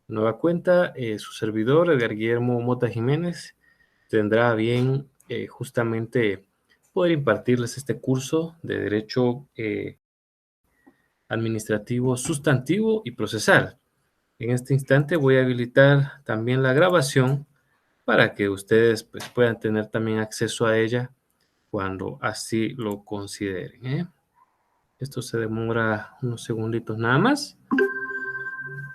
Nueva cuenta, su servidor, Edgar Guillermo Mota Jiménez, tendrá a bien justamente poder impartirles este curso de Derecho Administrativo Sustantivo y Procesal. En este instante voy a habilitar también la grabación para que ustedes pues, puedan tener también acceso a ella cuando así lo consideren, ¿eh? Esto se demora unos segunditos nada más.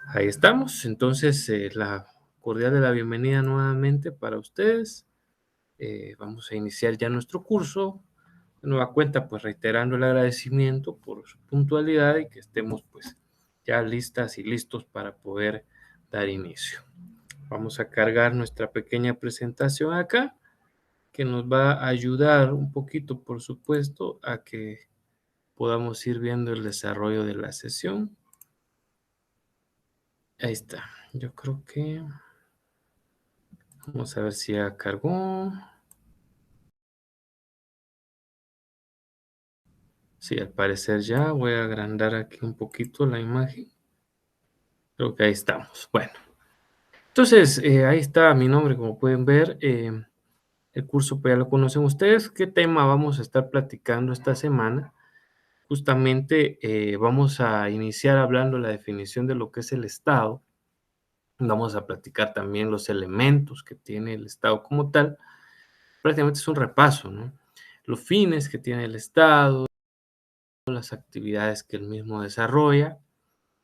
Ahí estamos. Entonces, la cordial de la bienvenida nuevamente para ustedes. Vamos a iniciar ya nuestro curso. De nueva cuenta, pues reiterando el agradecimiento por su puntualidad y que estemos pues ya listas y listos para poder dar inicio. Vamos a cargar nuestra pequeña presentación acá, que nos va a ayudar un poquito, por supuesto, a que podamos ir viendo el desarrollo de la sesión. Ahí está. Yo creo que vamos a ver si ya cargó. Sí, al parecer ya. Voy a agrandar aquí un poquito la imagen. Creo que ahí estamos. Bueno, entonces ahí está mi nombre, como pueden ver. El curso pues ya lo conocen ustedes. ¿Qué tema vamos a estar platicando esta semana? Justamente vamos a iniciar hablando la definición de lo que es el Estado. Vamos a platicar también los elementos que tiene el Estado como tal. Prácticamente es un repaso, ¿no? Los fines que tiene el Estado, las actividades que el mismo desarrolla.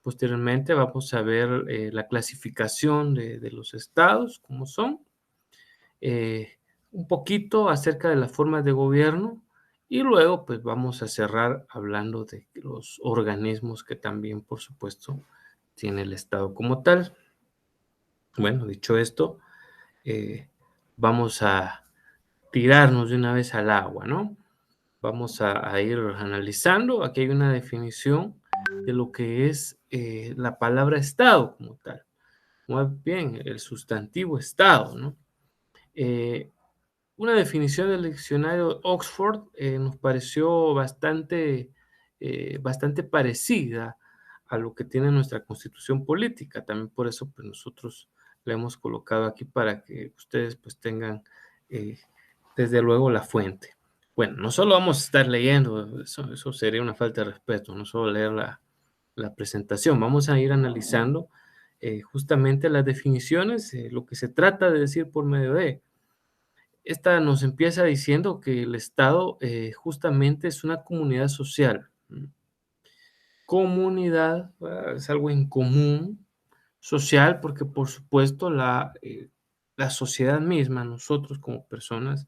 Posteriormente vamos a ver la clasificación de los estados, cómo son, un poquito acerca de las formas de gobierno y luego pues vamos a cerrar hablando de los organismos que también, por supuesto, tiene el Estado como tal. Bueno, dicho esto, eh, vamos a tirarnos de una vez al agua, ¿no? Vamos a ir analizando. Aquí hay una definición de lo que es la palabra Estado como tal. Muy bien, el sustantivo Estado, ¿no? Eh, una definición del diccionario Oxford nos pareció bastante parecida a lo que tiene nuestra constitución política. También por eso pues, nosotros la hemos colocado aquí para que ustedes pues tengan eh, desde luego la fuente. Bueno, no solo vamos a estar leyendo, eso sería una falta de respeto, no solo leer la presentación, vamos a ir analizando justamente las definiciones, lo que se trata de decir por medio de. Esta nos empieza diciendo que el Estado justamente es una comunidad social. Comunidad es algo en común, social, porque por supuesto la sociedad misma, nosotros como personas,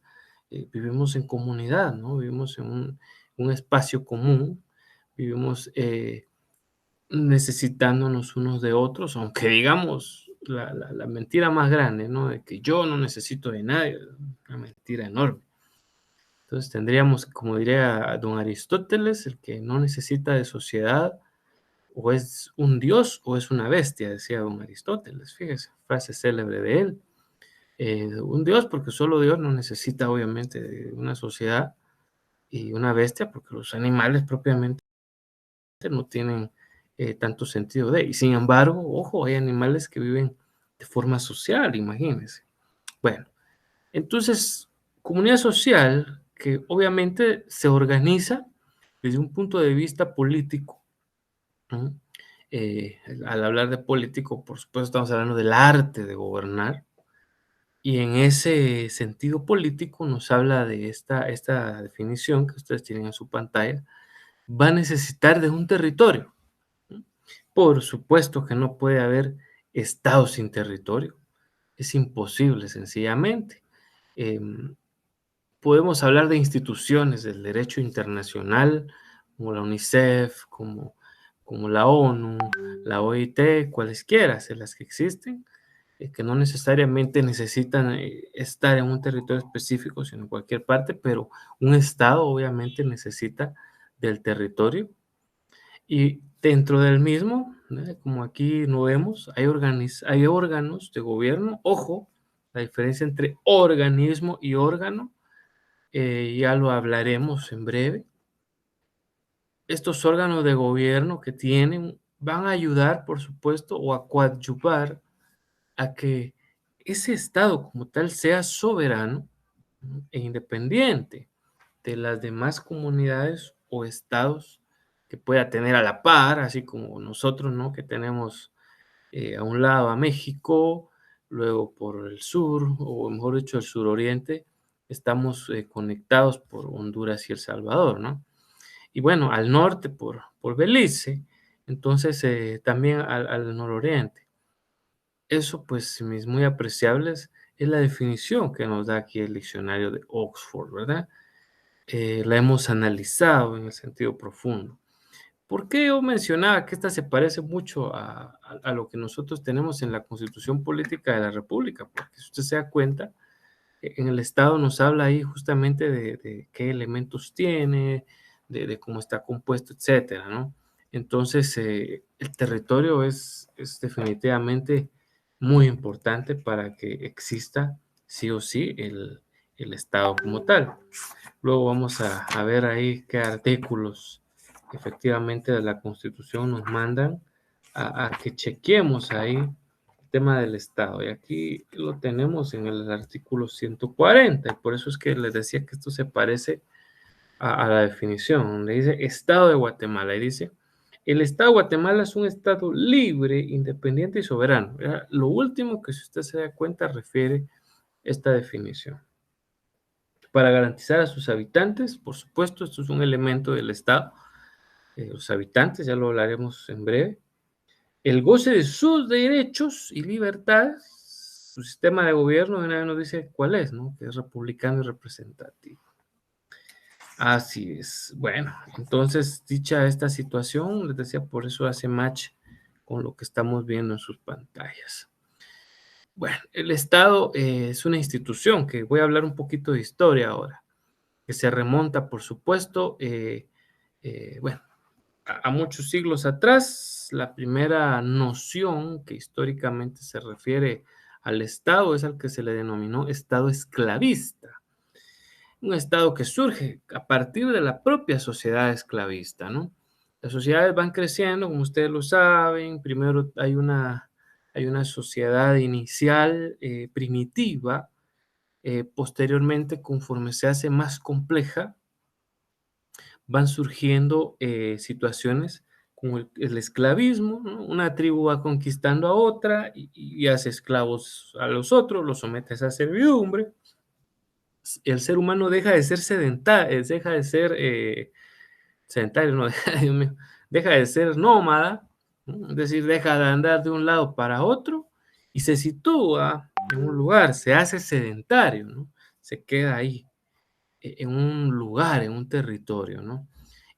vivimos en comunidad, ¿no? Vivimos en un espacio común, vivimos necesitándonos unos de otros, aunque digamos la mentira más grande, ¿no? De que yo no necesito de nadie, una mentira enorme. Entonces tendríamos, como diría don Aristóteles, el que no necesita de sociedad, o es un dios o es una bestia, decía don Aristóteles, fíjese, frase célebre de él. Un dios porque solo Dios no necesita obviamente de una sociedad, y una bestia porque los animales propiamente no tienen tanto sentido de. Y sin embargo, ojo, hay animales que viven de forma social, imagínense. Bueno, entonces, comunidad social que obviamente se organiza desde un punto de vista político, ¿no? Al hablar de político, por supuesto, estamos hablando del arte de gobernar, y en ese sentido político nos habla de esta definición que ustedes tienen en su pantalla, va a necesitar de un territorio. Por supuesto que no puede haber Estado sin territorio. Es imposible, sencillamente. Podemos hablar de instituciones del derecho internacional, como la UNICEF, como la ONU, la OIT, cualesquiera de las que existen, que no necesariamente necesitan estar en un territorio específico, sino en cualquier parte, pero un Estado obviamente necesita del territorio. Y dentro del mismo, como aquí no vemos, hay órganos de gobierno. Ojo, la diferencia entre organismo y órgano, ya lo hablaremos en breve. Estos órganos de gobierno que tienen van a ayudar, por supuesto, o a coadyuvar a que ese Estado como tal sea soberano, ¿no? E independiente de las demás comunidades o estados que pueda tener a la par, así como nosotros, ¿no? Que tenemos a un lado a México, luego por el sur, o mejor dicho, el suroriente, estamos conectados por Honduras y El Salvador, ¿no? Y bueno, al norte por Belice, entonces también al nororiente. Eso, pues, mis muy apreciables, es la definición que nos da aquí el diccionario de Oxford, ¿verdad? La hemos analizado en el sentido profundo. ¿Por qué yo mencionaba que esta se parece mucho a lo que nosotros tenemos en la Constitución Política de la República? Porque si usted se da cuenta, en el Estado nos habla ahí justamente de qué elementos tiene, de cómo está compuesto, etcétera, ¿no? Entonces, el territorio es definitivamente muy importante para que exista sí o sí el Estado como tal. Luego vamos a ver ahí qué artículos efectivamente de la Constitución nos mandan a que chequemos ahí el tema del Estado. Y aquí lo tenemos en el artículo 140, y por eso es que les decía que esto se parece a la definición, donde dice Estado de Guatemala, y dice, el Estado de Guatemala es un Estado libre, independiente y soberano. Era lo último que, si usted se da cuenta, refiere esta definición. Para garantizar a sus habitantes, por supuesto, esto es un elemento del Estado, los habitantes, ya lo hablaremos en breve, el goce de sus derechos y libertades, su sistema de gobierno, de una vez nos dice cuál es, ¿no? Que es republicano y representativo. Así es. Bueno, entonces, dicha esta situación, les decía, por eso hace match con lo que estamos viendo en sus pantallas. Bueno, el Estado es una institución, que voy a hablar un poquito de historia ahora, que se remonta, por supuesto, bueno, a muchos siglos atrás. La primera noción que históricamente se refiere al Estado es al que se le denominó Estado esclavista, un Estado que surge a partir de la propia sociedad esclavista, ¿no? Las sociedades van creciendo, como ustedes lo saben. Primero hay una sociedad inicial primitiva, posteriormente, conforme se hace más compleja, van surgiendo situaciones como el esclavismo, ¿no? Una tribu va conquistando a otra y hace esclavos a los otros, los somete a esa servidumbre. El ser humano deja de ser sedentario, deja de ser sedentario, no, Dios mío, deja de ser nómada, ¿no? Es decir, deja de andar de un lado para otro y se sitúa en un lugar, se hace sedentario, ¿no? Se queda ahí, en un lugar, en un territorio, ¿no?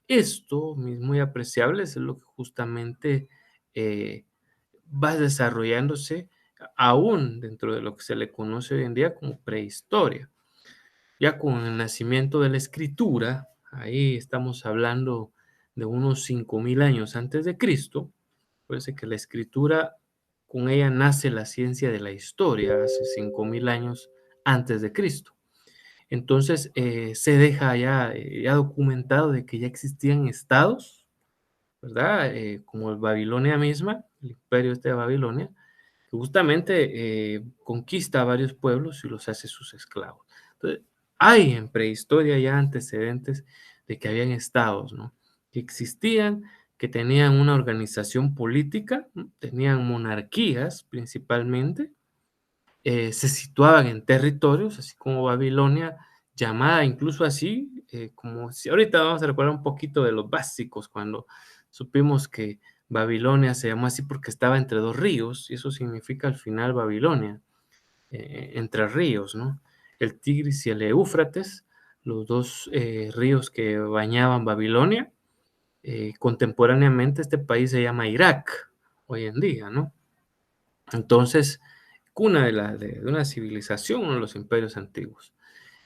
Esto, mis muy apreciables, es lo que justamente eh, va desarrollándose aún dentro de lo que se le conoce hoy en día como prehistoria. Ya con el nacimiento de la escritura, ahí estamos hablando de unos 5000 años antes de Cristo. Parece que la escritura, con ella nace la ciencia de la historia, hace 5000 años antes de Cristo. Entonces, se deja ya documentado de que ya existían estados, ¿verdad? Como el Babilonia misma, el imperio este de Babilonia, que justamente conquista a varios pueblos y los hace sus esclavos. Entonces, hay en prehistoria ya antecedentes de que habían estados, ¿no? Que existían, que tenían una organización política, ¿no? Tenían monarquías principalmente, se situaban en territorios, así como Babilonia, llamada incluso así, como si ahorita vamos a recordar un poquito de los básicos, cuando supimos que Babilonia se llamó así porque estaba entre dos ríos, y eso significa al final Babilonia, entre ríos, ¿no? El Tigris y el Éufrates, los dos ríos que bañaban Babilonia. Contemporáneamente este país se llama Irak, hoy en día, ¿no? Entonces, cuna de una civilización, uno de los imperios antiguos.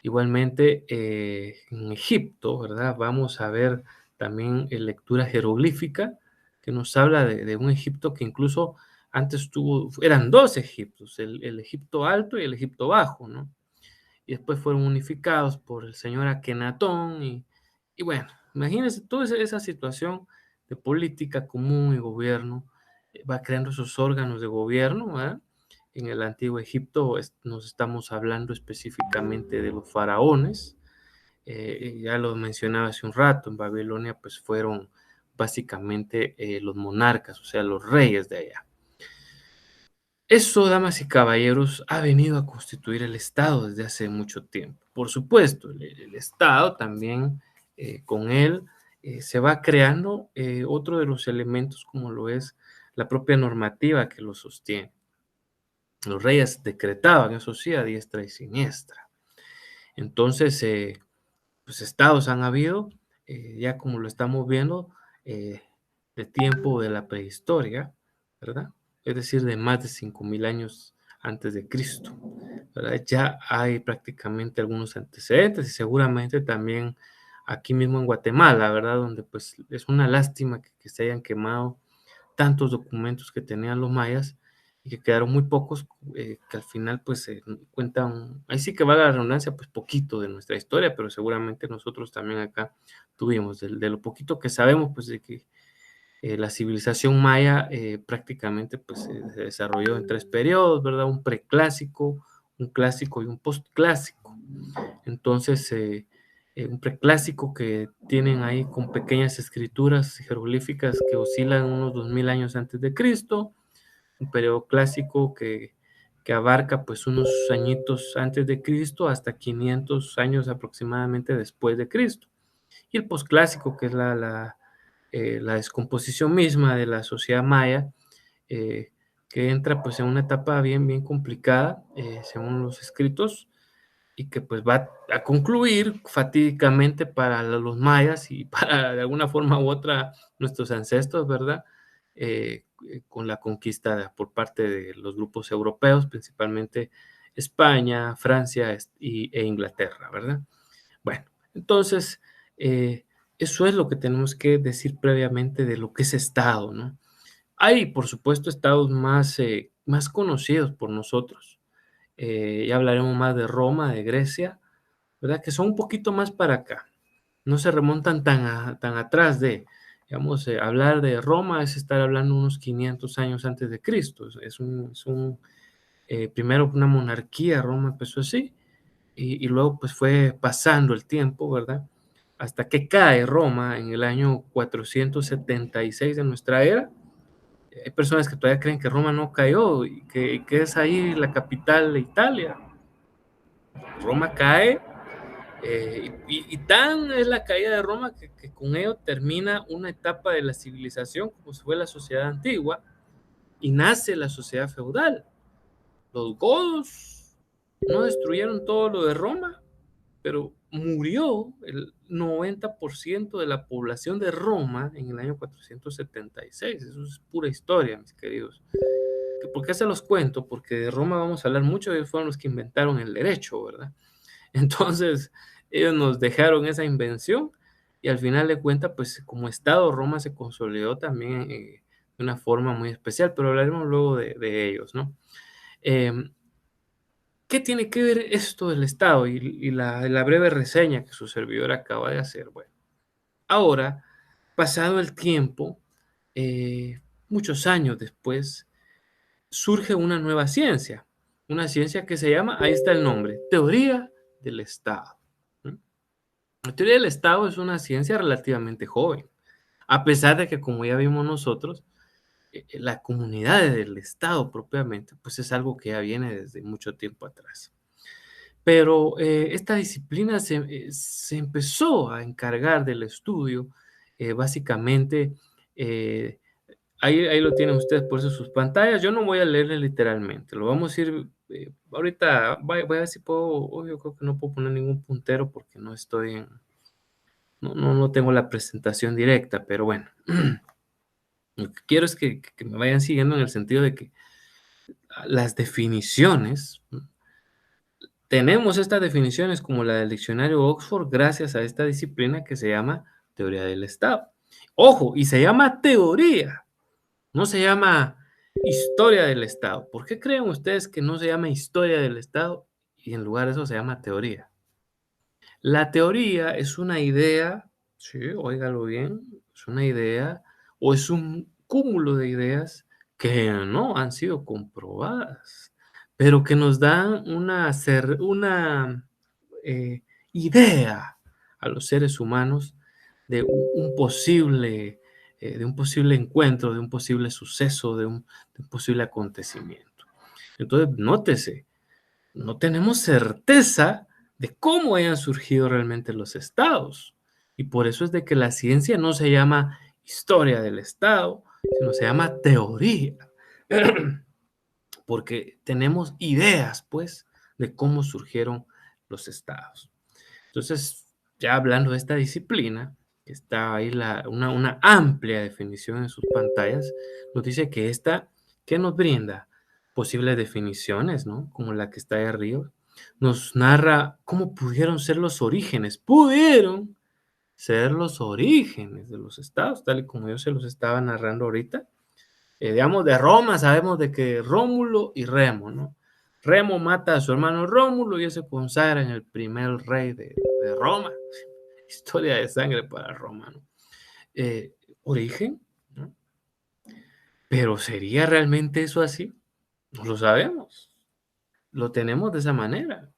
Igualmente, en Egipto, ¿verdad? Vamos a ver también lectura jeroglífica que nos habla de un Egipto que incluso antes eran dos Egiptos, el Egipto alto y el Egipto bajo, ¿no? Y después fueron unificados por el señor Akenatón y bueno, imagínense toda esa situación de política común y gobierno, va creando esos órganos de gobierno, ¿verdad? En el antiguo Egipto nos estamos hablando específicamente de los faraones. Ya lo mencionaba hace un rato, en Babilonia pues fueron básicamente los monarcas, o sea, los reyes de allá. Eso, damas y caballeros, ha venido a constituir el Estado desde hace mucho tiempo. Por supuesto, el Estado también, con él, se va creando otro de los elementos como lo es la propia normativa que lo sostiene. Los reyes decretaban, eso sí, a diestra y siniestra. Entonces, pues estados han habido, ya como lo estamos viendo, de tiempo de la prehistoria, ¿verdad? Es decir, de más de 5.000 años antes de Cristo, ¿verdad? Ya hay prácticamente algunos antecedentes y seguramente también aquí mismo en Guatemala, ¿verdad? Donde pues es una lástima que se hayan quemado tantos documentos que tenían los mayas y que quedaron muy pocos, que al final pues se cuentan, ahí sí que va la redundancia, pues poquito de nuestra historia, pero seguramente nosotros también acá tuvimos, de lo poquito que sabemos, pues de que la civilización maya prácticamente pues se desarrolló en 3 periodos, ¿verdad? Un preclásico, un clásico y un postclásico. Entonces, un preclásico que tienen ahí con pequeñas escrituras jeroglíficas que oscilan unos 2000 años antes de Cristo, un periodo clásico que abarca pues unos añitos antes de Cristo hasta 500 años aproximadamente después de Cristo. Y el posclásico, que es la descomposición misma de la sociedad maya, eh, que entra pues en una etapa bien, bien complicada, según los escritos, y que pues va a concluir fatídicamente para los mayas y para de alguna forma u otra nuestros ancestros, ¿verdad? Con la conquista por parte de los grupos europeos, principalmente España, Francia e Inglaterra, ¿verdad? Bueno, entonces, eso es lo que tenemos que decir previamente de lo que es Estado, ¿no? Hay, por supuesto, estados más conocidos por nosotros. Ya hablaremos más de Roma, de Grecia, ¿verdad? Que son un poquito más para acá. No se remontan tan atrás digamos, hablar de Roma es estar hablando unos 500 años antes de Cristo. Primero una monarquía, Roma empezó así, y luego pues fue pasando el tiempo, ¿verdad? Hasta que cae Roma en el año 476 de nuestra era. Hay personas que todavía creen que Roma no cayó y que es ahí la capital de Italia. Roma cae, y tan es la caída de Roma que con ello termina una etapa de la civilización como fue la sociedad antigua y nace la sociedad feudal. Los godos no destruyeron todo lo de Roma, pero murió el 90% de la población de Roma en el año 476. Eso es pura historia, mis queridos. ¿Por qué se los cuento? Porque de Roma vamos a hablar mucho, ellos fueron los que inventaron el derecho, ¿verdad? Entonces, ellos nos dejaron esa invención y al final de cuentas, pues como Estado, Roma se consolidó también de una forma muy especial, pero hablaremos luego de ellos, ¿no? Eh, ¿Qué tiene que ver esto del Estado y la breve reseña que su servidor acaba de hacer? Bueno, ahora, pasado el tiempo, muchos años después, surge una ciencia que se llama, ahí está el nombre, teoría del Estado. ¿No? La teoría del Estado es una ciencia relativamente joven, a pesar de que, como ya vimos nosotros, la comunidad del Estado propiamente, pues es algo que ya viene desde mucho tiempo atrás. Pero esta disciplina se empezó a encargar del estudio, básicamente, eh, ahí lo tienen ustedes por eso sus pantallas. Yo no voy a leerle literalmente, lo vamos a ir, ahorita voy a ver si puedo, yo creo que no puedo poner ningún puntero porque no tengo la presentación directa, pero bueno, lo que quiero es que me vayan siguiendo en el sentido de que las definiciones, ¿no? Tenemos estas definiciones como la del diccionario Oxford gracias a esta disciplina que se llama teoría del Estado. Ojo, y se llama teoría, no se llama historia del Estado. ¿Por qué creen ustedes que no se llama historia del Estado y en lugar de eso se llama teoría? La teoría es una idea, sí, óigalo bien, es una idea o es un cúmulo de ideas que no han sido comprobadas. pero que nos dan una idea a los seres humanos de de un posible encuentro, de un posible suceso, de un posible acontecimiento. Entonces, nótese, no tenemos certeza de cómo hayan surgido realmente los estados. Y por eso es de que la ciencia no se llama historia del estado, sino se llama teoría. Porque tenemos ideas, pues, de cómo surgieron los estados. Entonces, ya hablando de esta disciplina, que está ahí una amplia definición en sus pantallas, nos dice que esta, ¿qué nos brinda? Posibles definiciones, ¿no? Como la que está ahí arriba. Nos narra cómo pudieron ser los orígenes, pudieron ser los orígenes de los estados, tal y como yo se los estaba narrando ahorita. Digamos, de Roma sabemos de que Rómulo y Remo, ¿no? Remo mata a su hermano Rómulo y él se consagra en el primer rey de Roma. Historia de sangre para Roma, ¿no? Eh, Origen, ¿no? Pero ¿sería realmente eso así? No lo sabemos. Lo tenemos de esa manera.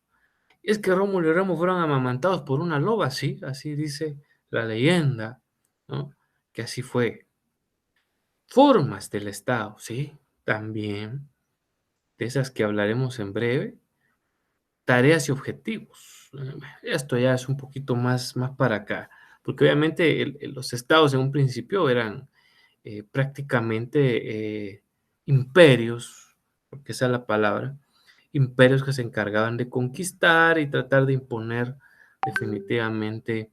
Es que Rómulo y Remo fueron amamantados por una loba, sí, así dice la leyenda, ¿no? Que así fue. Formas del Estado, sí, también, de esas que hablaremos en breve. Tareas y objetivos. Esto ya es un poquito más para acá, porque obviamente los estados en un principio eran prácticamente imperios, porque esa es la palabra, imperios que se encargaban de conquistar y tratar de imponer definitivamente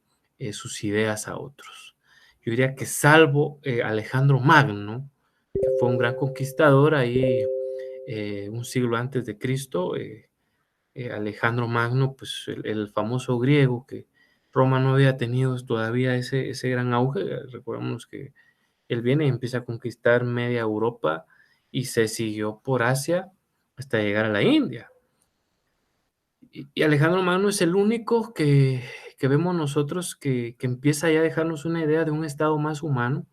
sus ideas a otros. Yo diría que salvo Alejandro Magno, que fue un gran conquistador ahí un siglo antes de Cristo, Alejandro Magno, pues el famoso griego, que Roma no había tenido todavía ese gran auge. Recordemos que él viene y empieza a conquistar media Europa y se siguió por Asia hasta llegar a la India. Y Alejandro Magno es el único que vemos nosotros que empieza ya a dejarnos una idea de un estado más humano,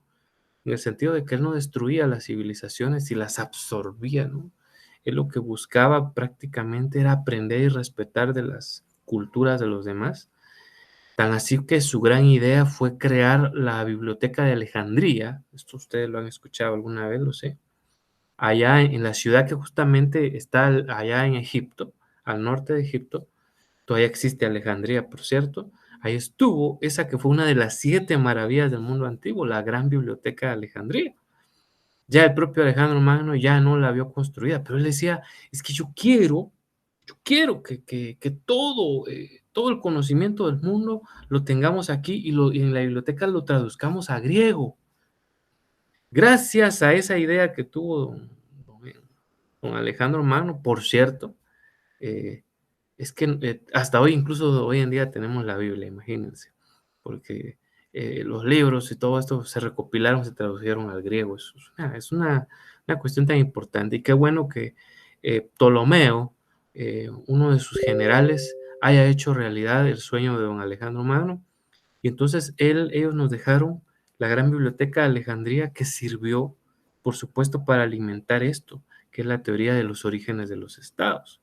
en el sentido de que él no destruía las civilizaciones y las absorbía, ¿no? Él lo que buscaba prácticamente era aprender y respetar de las culturas de los demás. Tan así que su gran idea fue crear la Biblioteca de Alejandría. Esto ustedes lo han escuchado alguna vez, lo sé. Allá en la ciudad que justamente está allá en Egipto, al norte de Egipto, todavía existe Alejandría, por cierto. Ahí estuvo esa que fue una de las 7 maravillas del mundo antiguo, la gran biblioteca de Alejandría. Ya el propio Alejandro Magno ya no la vio construida, pero él decía, es que yo quiero que todo, todo el conocimiento del mundo lo tengamos aquí y en la biblioteca lo traduzcamos a griego. Gracias a esa idea que tuvo don Alejandro Magno, por cierto, eh, es que hasta hoy, incluso hoy en día tenemos la Biblia, imagínense, porque los libros y todo esto se recopilaron, se tradujeron al griego. Una cuestión tan importante. Y qué bueno que Ptolomeo, uno de sus generales, haya hecho realidad el sueño de don Alejandro Magno. Y entonces ellos nos dejaron la gran biblioteca de Alejandría que sirvió, por supuesto, para alimentar esto, que es la teoría de los orígenes de los estados.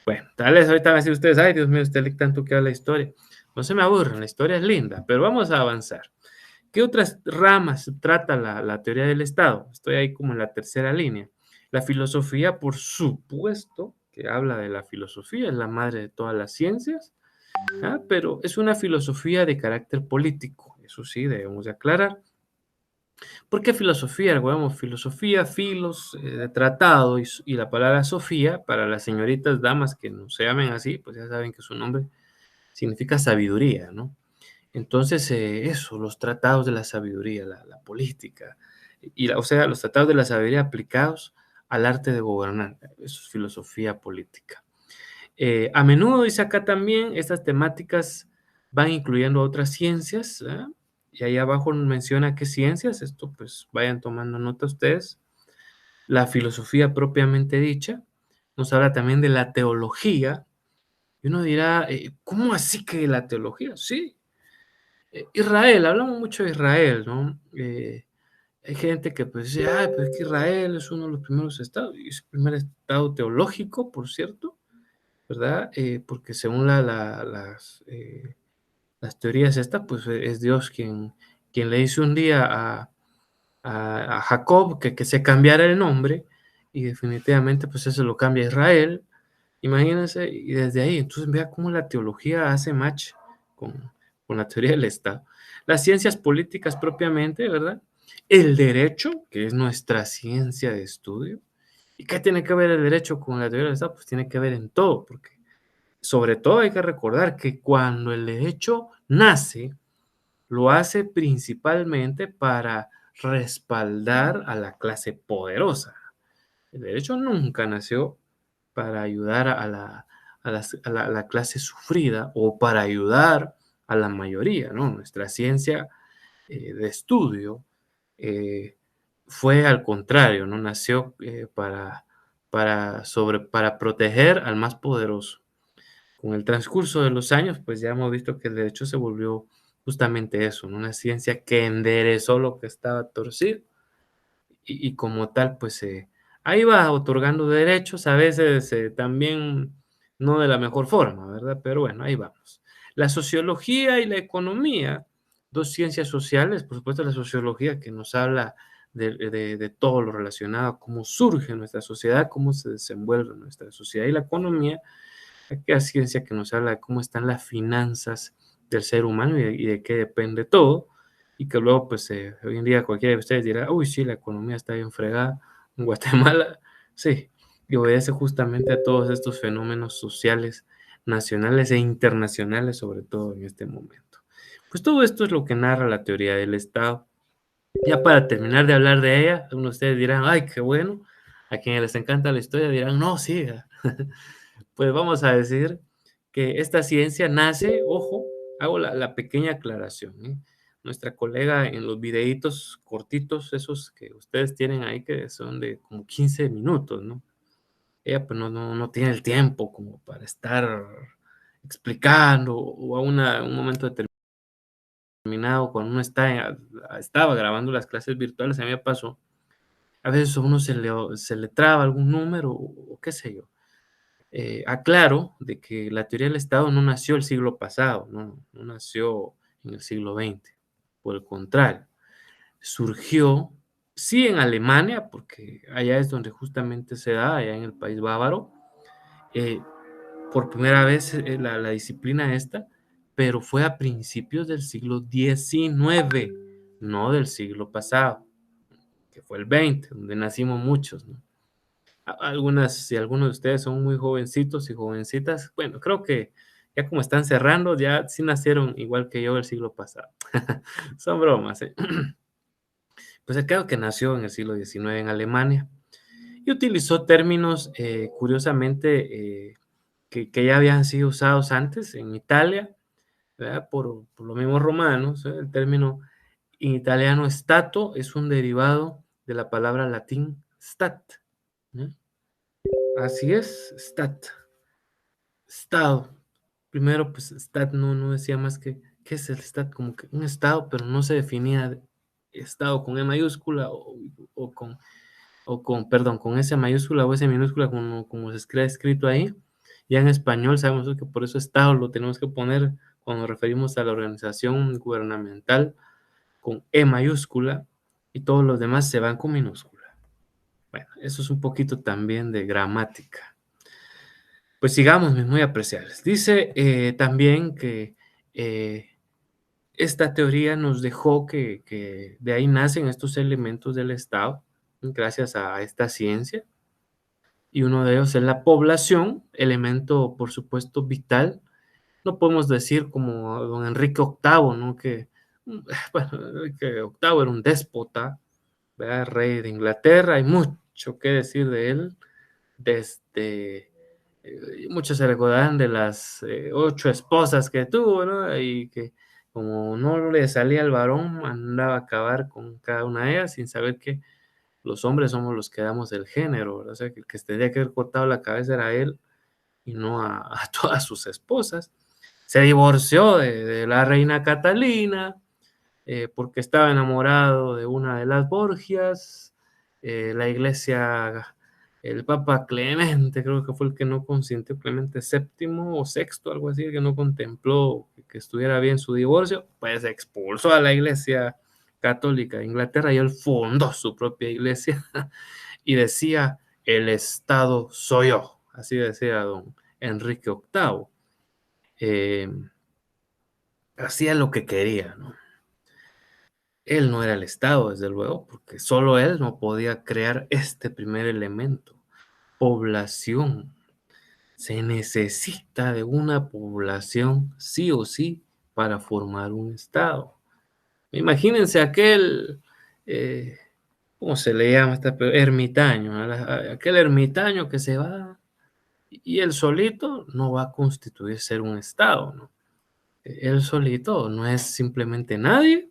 Bueno, tal vez ahorita van a decir ustedes, ay, Dios mío, usted lee tanto que habla de historia. No se me aburran, la historia es linda, pero vamos a avanzar. ¿Qué otras ramas trata la teoría del Estado? Estoy ahí como en la tercera línea. La filosofía, por supuesto, que habla de la filosofía, es la madre de todas las ciencias, ¿ah? Pero es una filosofía de carácter político, eso sí, debemos de aclarar. ¿Por qué filosofía? Recordemos, filosofía, filos, de tratado, y la palabra Sofía, para las señoritas damas que no se llamen así, pues ya saben que su nombre significa sabiduría, ¿no? Entonces, eso, los tratados de la sabiduría, la política, o sea, los tratados de la sabiduría aplicados al arte de gobernar, eso es filosofía política. A menudo, dice acá también, estas temáticas van incluyendo otras ciencias, ¿eh? Y ahí abajo menciona qué ciencias, esto pues vayan tomando nota ustedes. La filosofía propiamente dicha, nos habla también de la teología, y uno dirá, ¿cómo así que la teología? Sí, Israel, hablamos mucho de Israel, ¿no? Hay gente que pues dice, ay, pues es que Israel es uno de los primeros estados, y es el primer estado teológico, por cierto, ¿verdad? Porque según las teorías estas, pues es Dios quien le dice un día a Jacob que se cambiara el nombre, y definitivamente pues eso lo cambia a Israel. Imagínense, y desde ahí, entonces vea cómo la teología hace match con, con la teoría del Estado. Las ciencias políticas propiamente, ¿verdad? El derecho, que es nuestra ciencia de estudio. ¿Y qué tiene que ver el derecho con la teoría del Estado? Pues tiene que ver en todo, porque sobre todo hay que recordar que cuando el derecho nace, lo hace principalmente para respaldar a la clase poderosa. El derecho nunca nació para ayudar a la clase sufrida o para ayudar a la mayoría, ¿no? Nuestra ciencia de estudio eh, fue al contrario, ¿no? Nació para proteger al más poderoso. Con el transcurso de los años, pues ya hemos visto que el derecho se volvió justamente eso, ¿no? Una ciencia que enderezó lo que estaba torcido y como tal, pues ahí va otorgando derechos, a veces también no de la mejor forma, ¿verdad? Pero bueno, ahí vamos. La sociología y la economía, dos ciencias sociales, por supuesto la sociología que nos habla de todo lo relacionado a cómo surge nuestra sociedad, cómo se desenvuelve nuestra sociedad, y la economía, aquella ciencia que nos habla de cómo están las finanzas del ser humano y de qué depende todo, y que luego, pues, hoy en día cualquiera de ustedes dirá, uy, sí, la economía está bien fregada en Guatemala, sí, y obedece justamente a todos estos fenómenos sociales, nacionales e internacionales, sobre todo en este momento. Pues todo esto es lo que narra la teoría del Estado. Ya para terminar de hablar de ella, algunos de ustedes dirán, ay, qué bueno, a quienes les encanta la historia dirán, no, sí, pues vamos a decir que esta ciencia nace, ojo, hago la pequeña aclaración, ¿eh? Nuestra colega en los videitos cortitos, esos que ustedes tienen ahí, que son de como 15 minutos, ¿no? Ella pues no tiene el tiempo como para estar explicando o a un momento determinado cuando uno estaba grabando las clases virtuales, a mí me pasó, a veces a uno se le traba algún número o qué sé yo. Aclaro de que la teoría del Estado no nació el siglo pasado, no nació en el siglo XX. Por el contrario, surgió, sí en Alemania, porque allá es donde justamente se da, allá en el país bávaro, eh, por primera vez la disciplina esta, pero fue a principios del siglo XIX, no del siglo pasado, que fue el XX, donde nacimos muchos, ¿no? Si algunos de ustedes son muy jovencitos y jovencitas, bueno, creo que ya como están cerrando, ya sí nacieron igual que yo el siglo pasado. Son bromas, ¿eh? Pues creo que nació en el siglo XIX en Alemania y utilizó términos, curiosamente, que ya habían sido usados antes en Italia, ¿verdad? Por los mismos romanos, ¿eh? El término en italiano stato es un derivado de la palabra latín stat, ¿eh? Así es, stat. Estado. Primero, pues, stat no decía más que, ¿qué es el stat? Como que un estado, pero no se definía estado con E mayúscula perdón, con S mayúscula o S minúscula, como se escribe escrito ahí. Ya en español sabemos que por eso estado lo tenemos que poner cuando nos referimos a la organización gubernamental con E mayúscula y todos los demás se van con minúscula. Bueno, eso es un poquito también de gramática. Pues sigamos, mis muy apreciables. Dice también que eh, esta teoría nos dejó que de ahí nacen estos elementos del Estado, gracias a esta ciencia, y uno de ellos es la población, elemento, por supuesto, vital. No podemos decir como don Enrique VIII, ¿no? Bueno, Enrique VIII era un déspota, ¿verdad? Rey de Inglaterra, hay mucho que decir de él, desde muchos se recordarán de las 8 esposas que tuvo, ¿no? Y que como no le salía el varón, andaba a acabar con cada una de ellas sin saber que los hombres somos los que damos el género, ¿verdad? O sea, que el que tendría que haber cortado la cabeza era él y no a todas sus esposas. Se divorció de la reina Catalina, porque estaba enamorado de una de las Borgias. La iglesia, el Papa Clemente, creo que fue el que no consintió, Clemente séptimo o sexto, algo así, el que no contempló que estuviera bien su divorcio, pues expulsó a la iglesia católica de Inglaterra y él fundó su propia iglesia y decía, el Estado soy yo, así decía don Enrique VIII. Eh, hacía lo que quería, ¿no? Él no era el Estado, desde luego, porque solo él no podía crear este primer elemento, población. Se necesita de una población sí o sí para formar un Estado. Imagínense aquel, ¿cómo se le llama? Ermitaño, aquel ermitaño que se va y él solito no va a constituir ser un Estado, ¿no? Él solito no es simplemente nadie,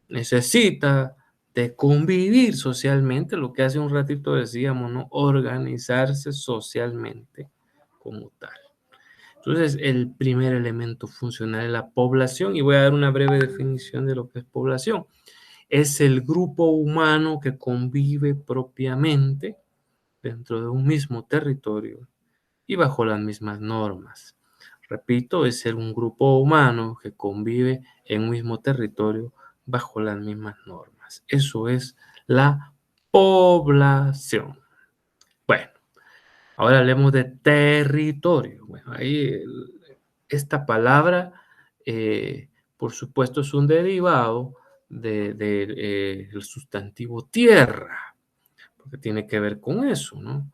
necesita de convivir socialmente, lo que hace un ratito decíamos, ¿no? Organizarse socialmente como tal. Entonces, el primer elemento funcional es la población, y voy a dar una breve definición de lo que es población. Es el grupo humano que convive propiamente dentro de un mismo territorio y bajo las mismas normas. Repito, es ser un grupo humano que convive en un mismo territorio bajo las mismas normas. Eso es la población. Bueno, ahora hablemos de territorio. Bueno, ahí esta palabra, por supuesto, es un derivado del sustantivo tierra, porque tiene que ver con eso, ¿no?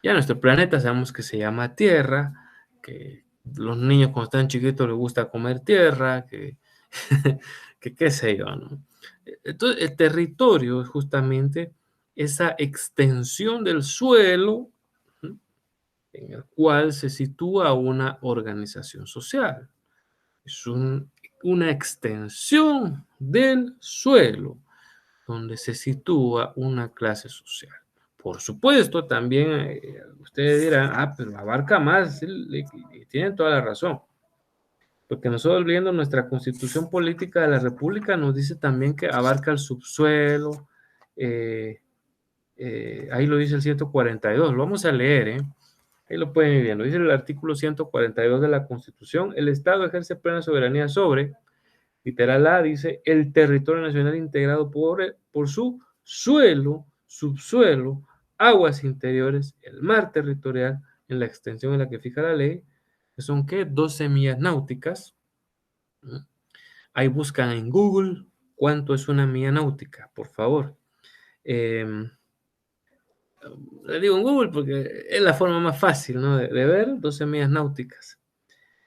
Ya nuestro planeta sabemos que se llama Tierra, que los niños cuando están chiquitos les gusta comer tierra, que, que qué sé yo, ¿no? Entonces, el territorio es justamente esa extensión del suelo, ¿sí?, en el cual se sitúa una organización social. Es una extensión del suelo donde se sitúa una clase social. Por supuesto, también ustedes dirán, pero abarca más, y tienen toda la razón, porque nosotros viendo nuestra constitución política de la República nos dice también que abarca el subsuelo, eh, ahí lo dice el 142, lo vamos a leer, ahí lo pueden ir viendo, dice el artículo 142 de la Constitución, el Estado ejerce plena soberanía sobre, literal A dice, el territorio nacional integrado por su suelo, subsuelo, aguas interiores, el mar territorial, en la extensión en la que fija la ley, que son, ¿qué? 12 millas náuticas. Ahí buscan en Google cuánto es una milla náutica, por favor. Le digo en Google porque es la forma más fácil, ¿no?, de ver 12 millas náuticas.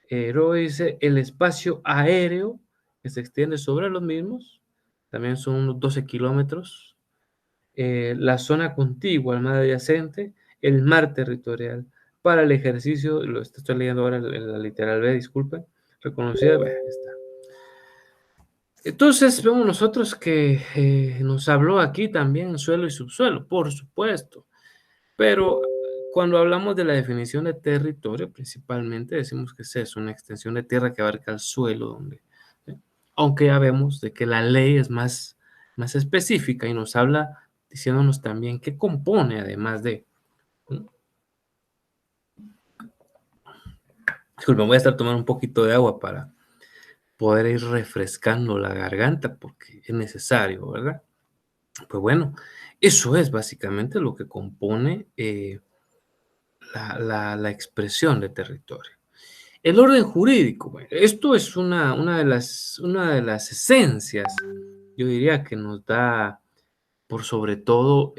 Luego dice el espacio aéreo que se extiende sobre los mismos, también son unos 12 kilómetros. La zona contigua al mar adyacente, el mar territorial, para el ejercicio, lo estoy leyendo ahora en la literal B, disculpen, reconocida, bueno, está. Entonces vemos nosotros que nos habló aquí también suelo y subsuelo, por supuesto, pero cuando hablamos de la definición de territorio, principalmente decimos que es una extensión de tierra que abarca el suelo, ¿eh? Aunque ya vemos de que la ley es más específica y nos habla diciéndonos también qué compone además de. ¿Mm? Disculpen, voy a estar tomando un poquito de agua para poder ir refrescando la garganta porque es necesario, ¿verdad? Pues bueno, eso es básicamente lo que compone la expresión de territorio. El orden jurídico, bueno, esto es una de las esencias, yo diría que nos da, por sobre todo,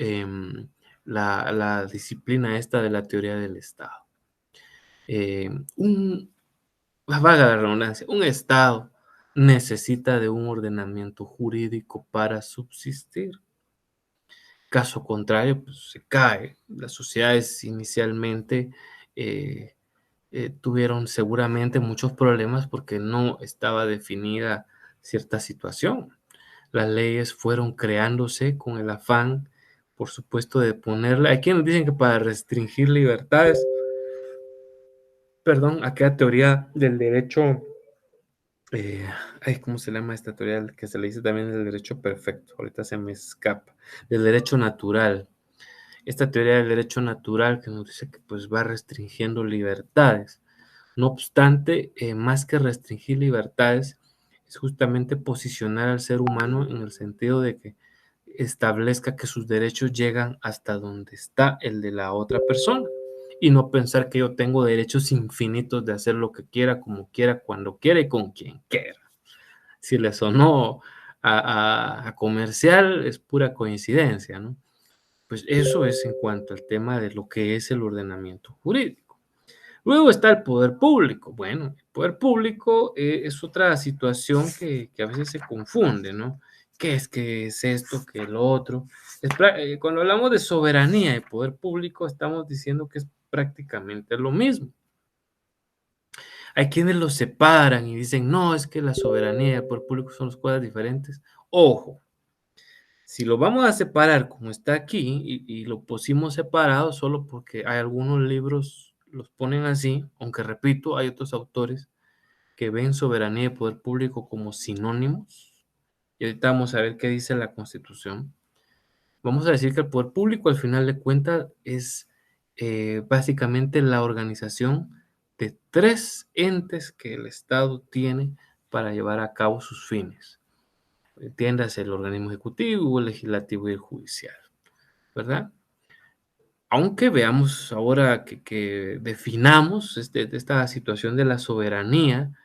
la disciplina esta de la teoría del Estado. Eh, un, Vaga la redundancia, un Estado necesita de un ordenamiento jurídico para subsistir. Caso contrario, pues se cae. Las sociedades inicialmente eh, tuvieron seguramente muchos problemas porque no estaba definida cierta situación. Las leyes fueron creándose con el afán, por supuesto, de ponerle, hay quienes dicen que para restringir libertades, perdón, aquella teoría del derecho eh, ay, ¿cómo se llama esta teoría? Que se le dice también el derecho perfecto, ahorita se me escapa, del derecho natural. Esta teoría del derecho natural que nos dice que pues va restringiendo libertades. No obstante, más que restringir libertades, es justamente posicionar al ser humano en el sentido de que establezca que sus derechos llegan hasta donde está el de la otra persona y no pensar que yo tengo derechos infinitos de hacer lo que quiera, como quiera, cuando quiera y con quien quiera. Si le sonó a comercial, es pura coincidencia, ¿no? Pues eso es en cuanto al tema de lo que es el ordenamiento jurídico. Luego está el poder público. Bueno, el poder público es otra situación que a veces se confunde, ¿no? ¿Qué es esto? ¿Qué es lo otro? Cuando hablamos de soberanía y poder público, estamos diciendo que es prácticamente lo mismo. Hay quienes los separan y dicen, no, es que la soberanía y el poder público son dos cosas diferentes. Ojo, si lo vamos a separar como está aquí y lo pusimos separado solo porque hay algunos libros los ponen así, aunque repito, hay otros autores que ven soberanía y poder público como sinónimos. Y ahorita vamos a ver qué dice la Constitución. Vamos a decir que el poder público al final de cuentas es básicamente la organización de tres entes que el Estado tiene para llevar a cabo sus fines. Entiéndase el organismo ejecutivo, el legislativo y el judicial, ¿verdad? Aunque veamos ahora que definamos esta situación de la soberanía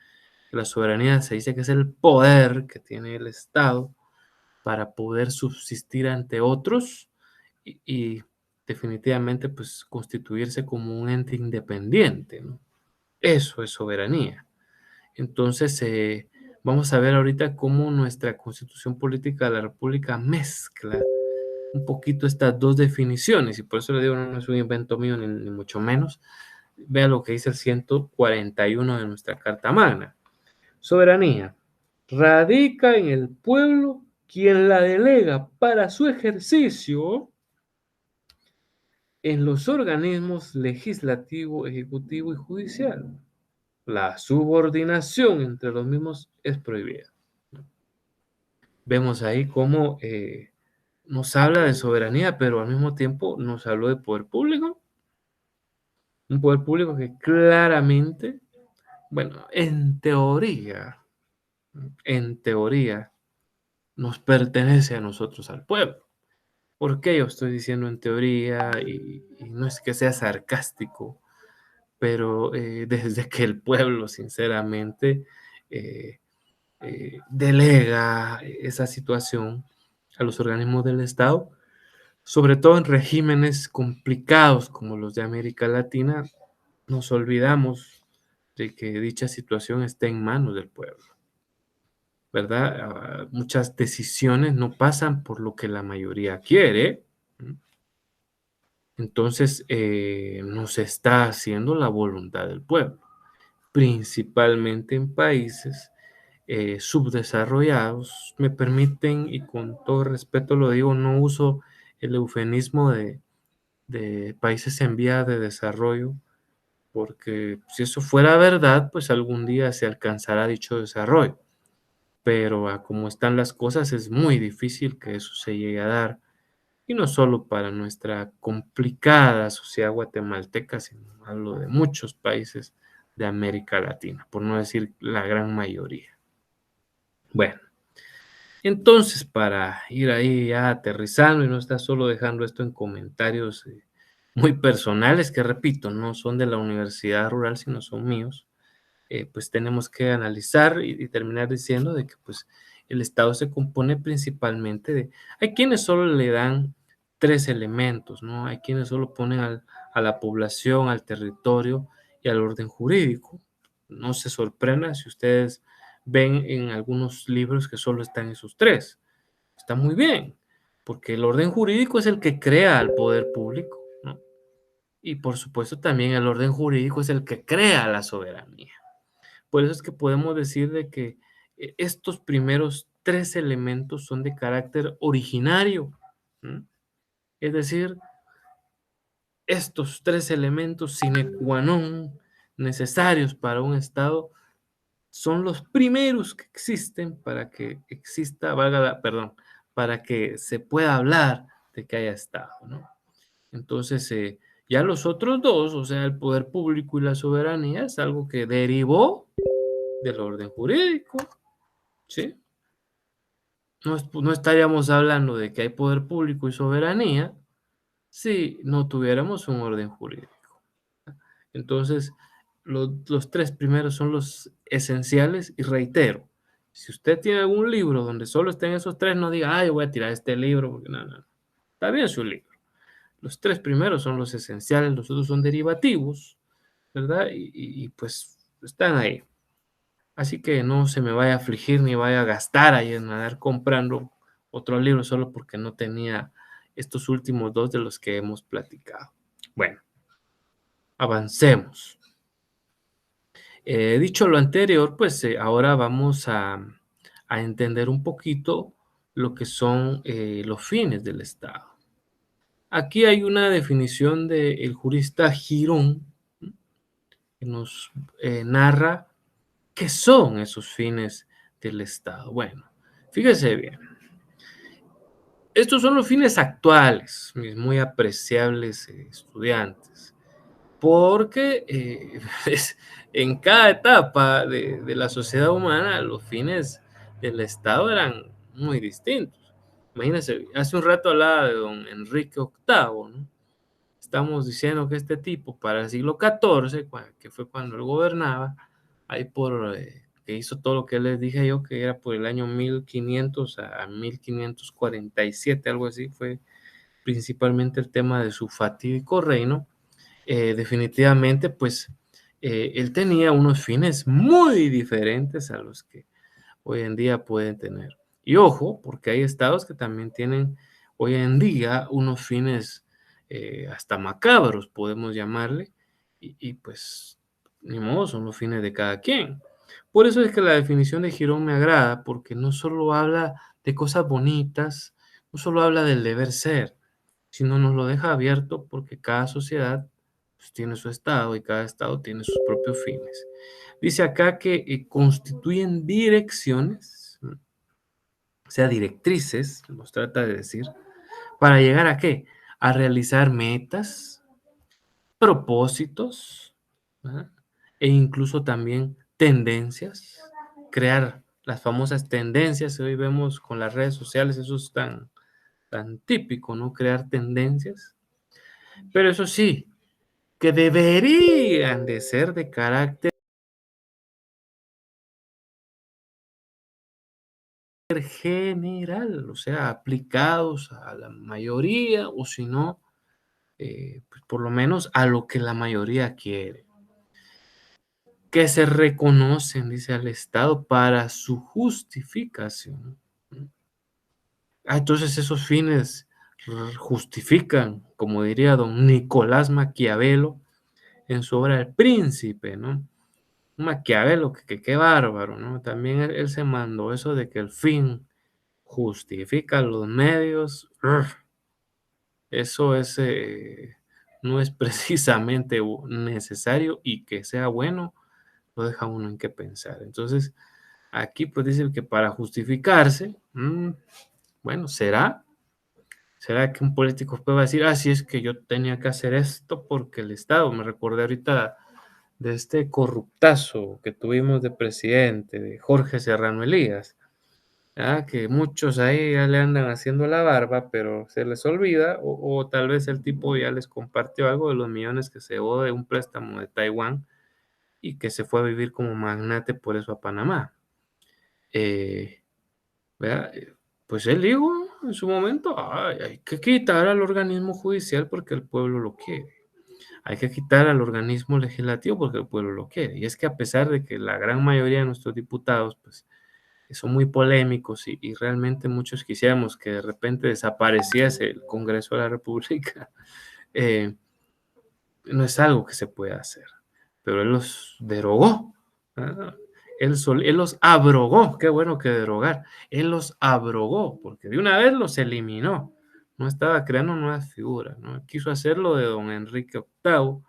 se dice que es el poder que tiene el Estado para poder subsistir ante otros y definitivamente pues constituirse como un ente independiente, ¿no? Eso es soberanía. Entonces, vamos a ver ahorita cómo nuestra Constitución Política de la República mezcla un poquito estas dos definiciones, y por eso le digo, no es un invento mío, ni mucho menos. Vea lo que dice el 141 de nuestra Carta Magna. Soberanía radica en el pueblo quien la delega para su ejercicio en los organismos legislativo, ejecutivo y judicial. La subordinación entre los mismos es prohibida. Vemos ahí cómo nos habla de soberanía, pero al mismo tiempo nos habló de poder público. Un poder público que claramente, bueno, en teoría, nos pertenece a nosotros, al pueblo. ¿Por qué yo estoy diciendo en teoría? Y no es que sea sarcástico, pero desde que el pueblo, sinceramente, eh, delega esa situación a los organismos del Estado, sobre todo en regímenes complicados como los de América Latina, nos olvidamos de que dicha situación está en manos del pueblo, ¿verdad? Muchas decisiones no pasan por lo que la mayoría quiere. Entonces, no se está haciendo la voluntad del pueblo, principalmente en países subdesarrollados. Me permiten, y con todo respeto lo digo, no uso el eufemismo de países en vía de desarrollo, porque si eso fuera verdad, pues algún día se alcanzará dicho desarrollo. Pero a como están las cosas, es muy difícil que eso se llegue a dar. Y no solo para nuestra complicada sociedad guatemalteca, sino hablo de muchos países de América Latina, por no decir la gran mayoría. Bueno, entonces para ir ahí ya aterrizando y no estar solo dejando esto en comentarios muy personales, que repito, no son de la Universidad Rural, sino son míos, pues tenemos que analizar y terminar diciendo de que pues el Estado se compone principalmente de, hay quienes solo le dan tres elementos, ¿no? Hay quienes solo ponen a la población, al territorio y al orden jurídico. No se sorprendan si ustedes ven en algunos libros que solo están esos tres. Está muy bien, porque el orden jurídico es el que crea al poder público, ¿no? Y por supuesto también el orden jurídico es el que crea la soberanía. Por eso es que podemos decir de que estos primeros tres elementos son de carácter originario. ¿Mm? Es decir, estos tres elementos sine qua non necesarios para un Estado son los primeros que existen para que exista, perdón, para que se pueda hablar de que haya Estado, ¿no? Entonces, ya los otros dos, o sea, el poder público y la soberanía, es algo que derivó del orden jurídico, ¿sí? No estaríamos hablando de que hay poder público y soberanía si no tuviéramos un orden jurídico. Entonces, los tres primeros son los esenciales y reitero, si usted tiene algún libro donde solo estén esos tres, no diga, yo voy a tirar este libro, porque no, no, no. Está bien su libro. Los tres primeros son los esenciales, los otros son derivativos, ¿verdad? Pues están ahí. Así que no se me vaya a afligir ni vaya a gastar ahí en andar comprando otro libro solo porque no tenía estos últimos dos de los que hemos platicado. Bueno, avancemos. Dicho lo anterior, pues ahora vamos a entender un poquito lo que son los fines del Estado. Aquí hay una definición del jurista Girón que nos narra qué son esos fines del Estado. Bueno, fíjese bien. Estos son los fines actuales, mis muy apreciables estudiantes, porque en cada etapa de la sociedad humana los fines del Estado eran muy distintos. Imagínense, hace un rato hablaba de don Enrique VIII, ¿no? Estamos diciendo que este tipo para el siglo XIV, que fue cuando él gobernaba, ahí que hizo todo lo que les dije yo, que era por el año 1500 a 1547, algo así, fue principalmente el tema de su fatídico reino. Definitivamente, pues, él tenía unos fines muy diferentes a los que hoy en día pueden tener. Y ojo, porque hay estados que también tienen hoy en día unos fines hasta macabros, podemos llamarle, pues ni modo, son los fines de cada quien. Por eso es que la definición de Girón me agrada, porque no solo habla de cosas bonitas, no solo habla del deber ser, sino nos lo deja abierto porque cada sociedad pues, tiene su estado y cada estado tiene sus propios fines. Dice acá que constituyen direcciones, o sea, directrices, nos trata de decir, para llegar a qué? A realizar metas, propósitos, ¿verdad? E incluso también tendencias, crear las famosas tendencias. Hoy vemos con las redes sociales, eso es tan típico, ¿no? Crear tendencias. Pero eso sí, que deberían de ser de carácter general, o sea, aplicados a la mayoría o si no, pues por lo menos a lo que la mayoría quiere. Que se reconocen, dice al Estado, para su justificación. Entonces esos fines justifican, como diría don Nicolás Maquiavelo en su obra El Príncipe, ¿no? Maquiavelo, que qué bárbaro, ¿no? También él se mandó eso de que el fin justifica los medios. Eso no es precisamente necesario y que sea bueno, lo deja uno en qué pensar. Entonces, aquí pues dice que para justificarse, bueno, ¿será que un político puede decir, sí, es que yo tenía que hacer esto porque el Estado? Me recordé ahorita de este corruptazo que tuvimos de presidente, de Jorge Serrano Elías, que muchos ahí ya le andan haciendo la barba, pero se les olvida, o tal vez el tipo ya les compartió algo de los millones que se llevó de un préstamo de Taiwán y que se fue a vivir como magnate por eso a Panamá. Eh, ¿Verdad? Pues él dijo en su momento, hay que quitar al organismo judicial porque el pueblo lo quiere. Hay que quitar al organismo legislativo porque el pueblo lo quiere. Y es que a pesar de que la gran mayoría de nuestros diputados, pues, son muy polémicos y realmente muchos quisiéramos que de repente desapareciese el Congreso de la República, no es algo que se pueda hacer. Pero él los derogó. ¿Verdad? Él los abrogó, qué bueno que derogar. Él los abrogó, porque de una vez los eliminó. No estaba creando nuevas figuras, ¿no? Quiso hacerlo de don Enrique VIII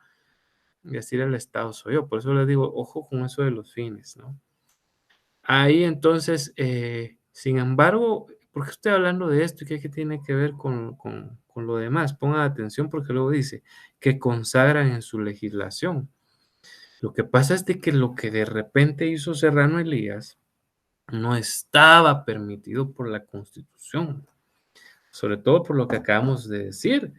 y decir el Estado soy yo. Por eso les digo, ojo con eso de los fines, ¿no? Ahí entonces, sin embargo, ¿por qué estoy hablando de esto y qué tiene que ver con lo demás? Pongan atención porque luego dice que consagran en su legislación. Lo que pasa es de que lo que de repente hizo Serrano Elías no estaba permitido por la Constitución, sobre todo por lo que acabamos de decir,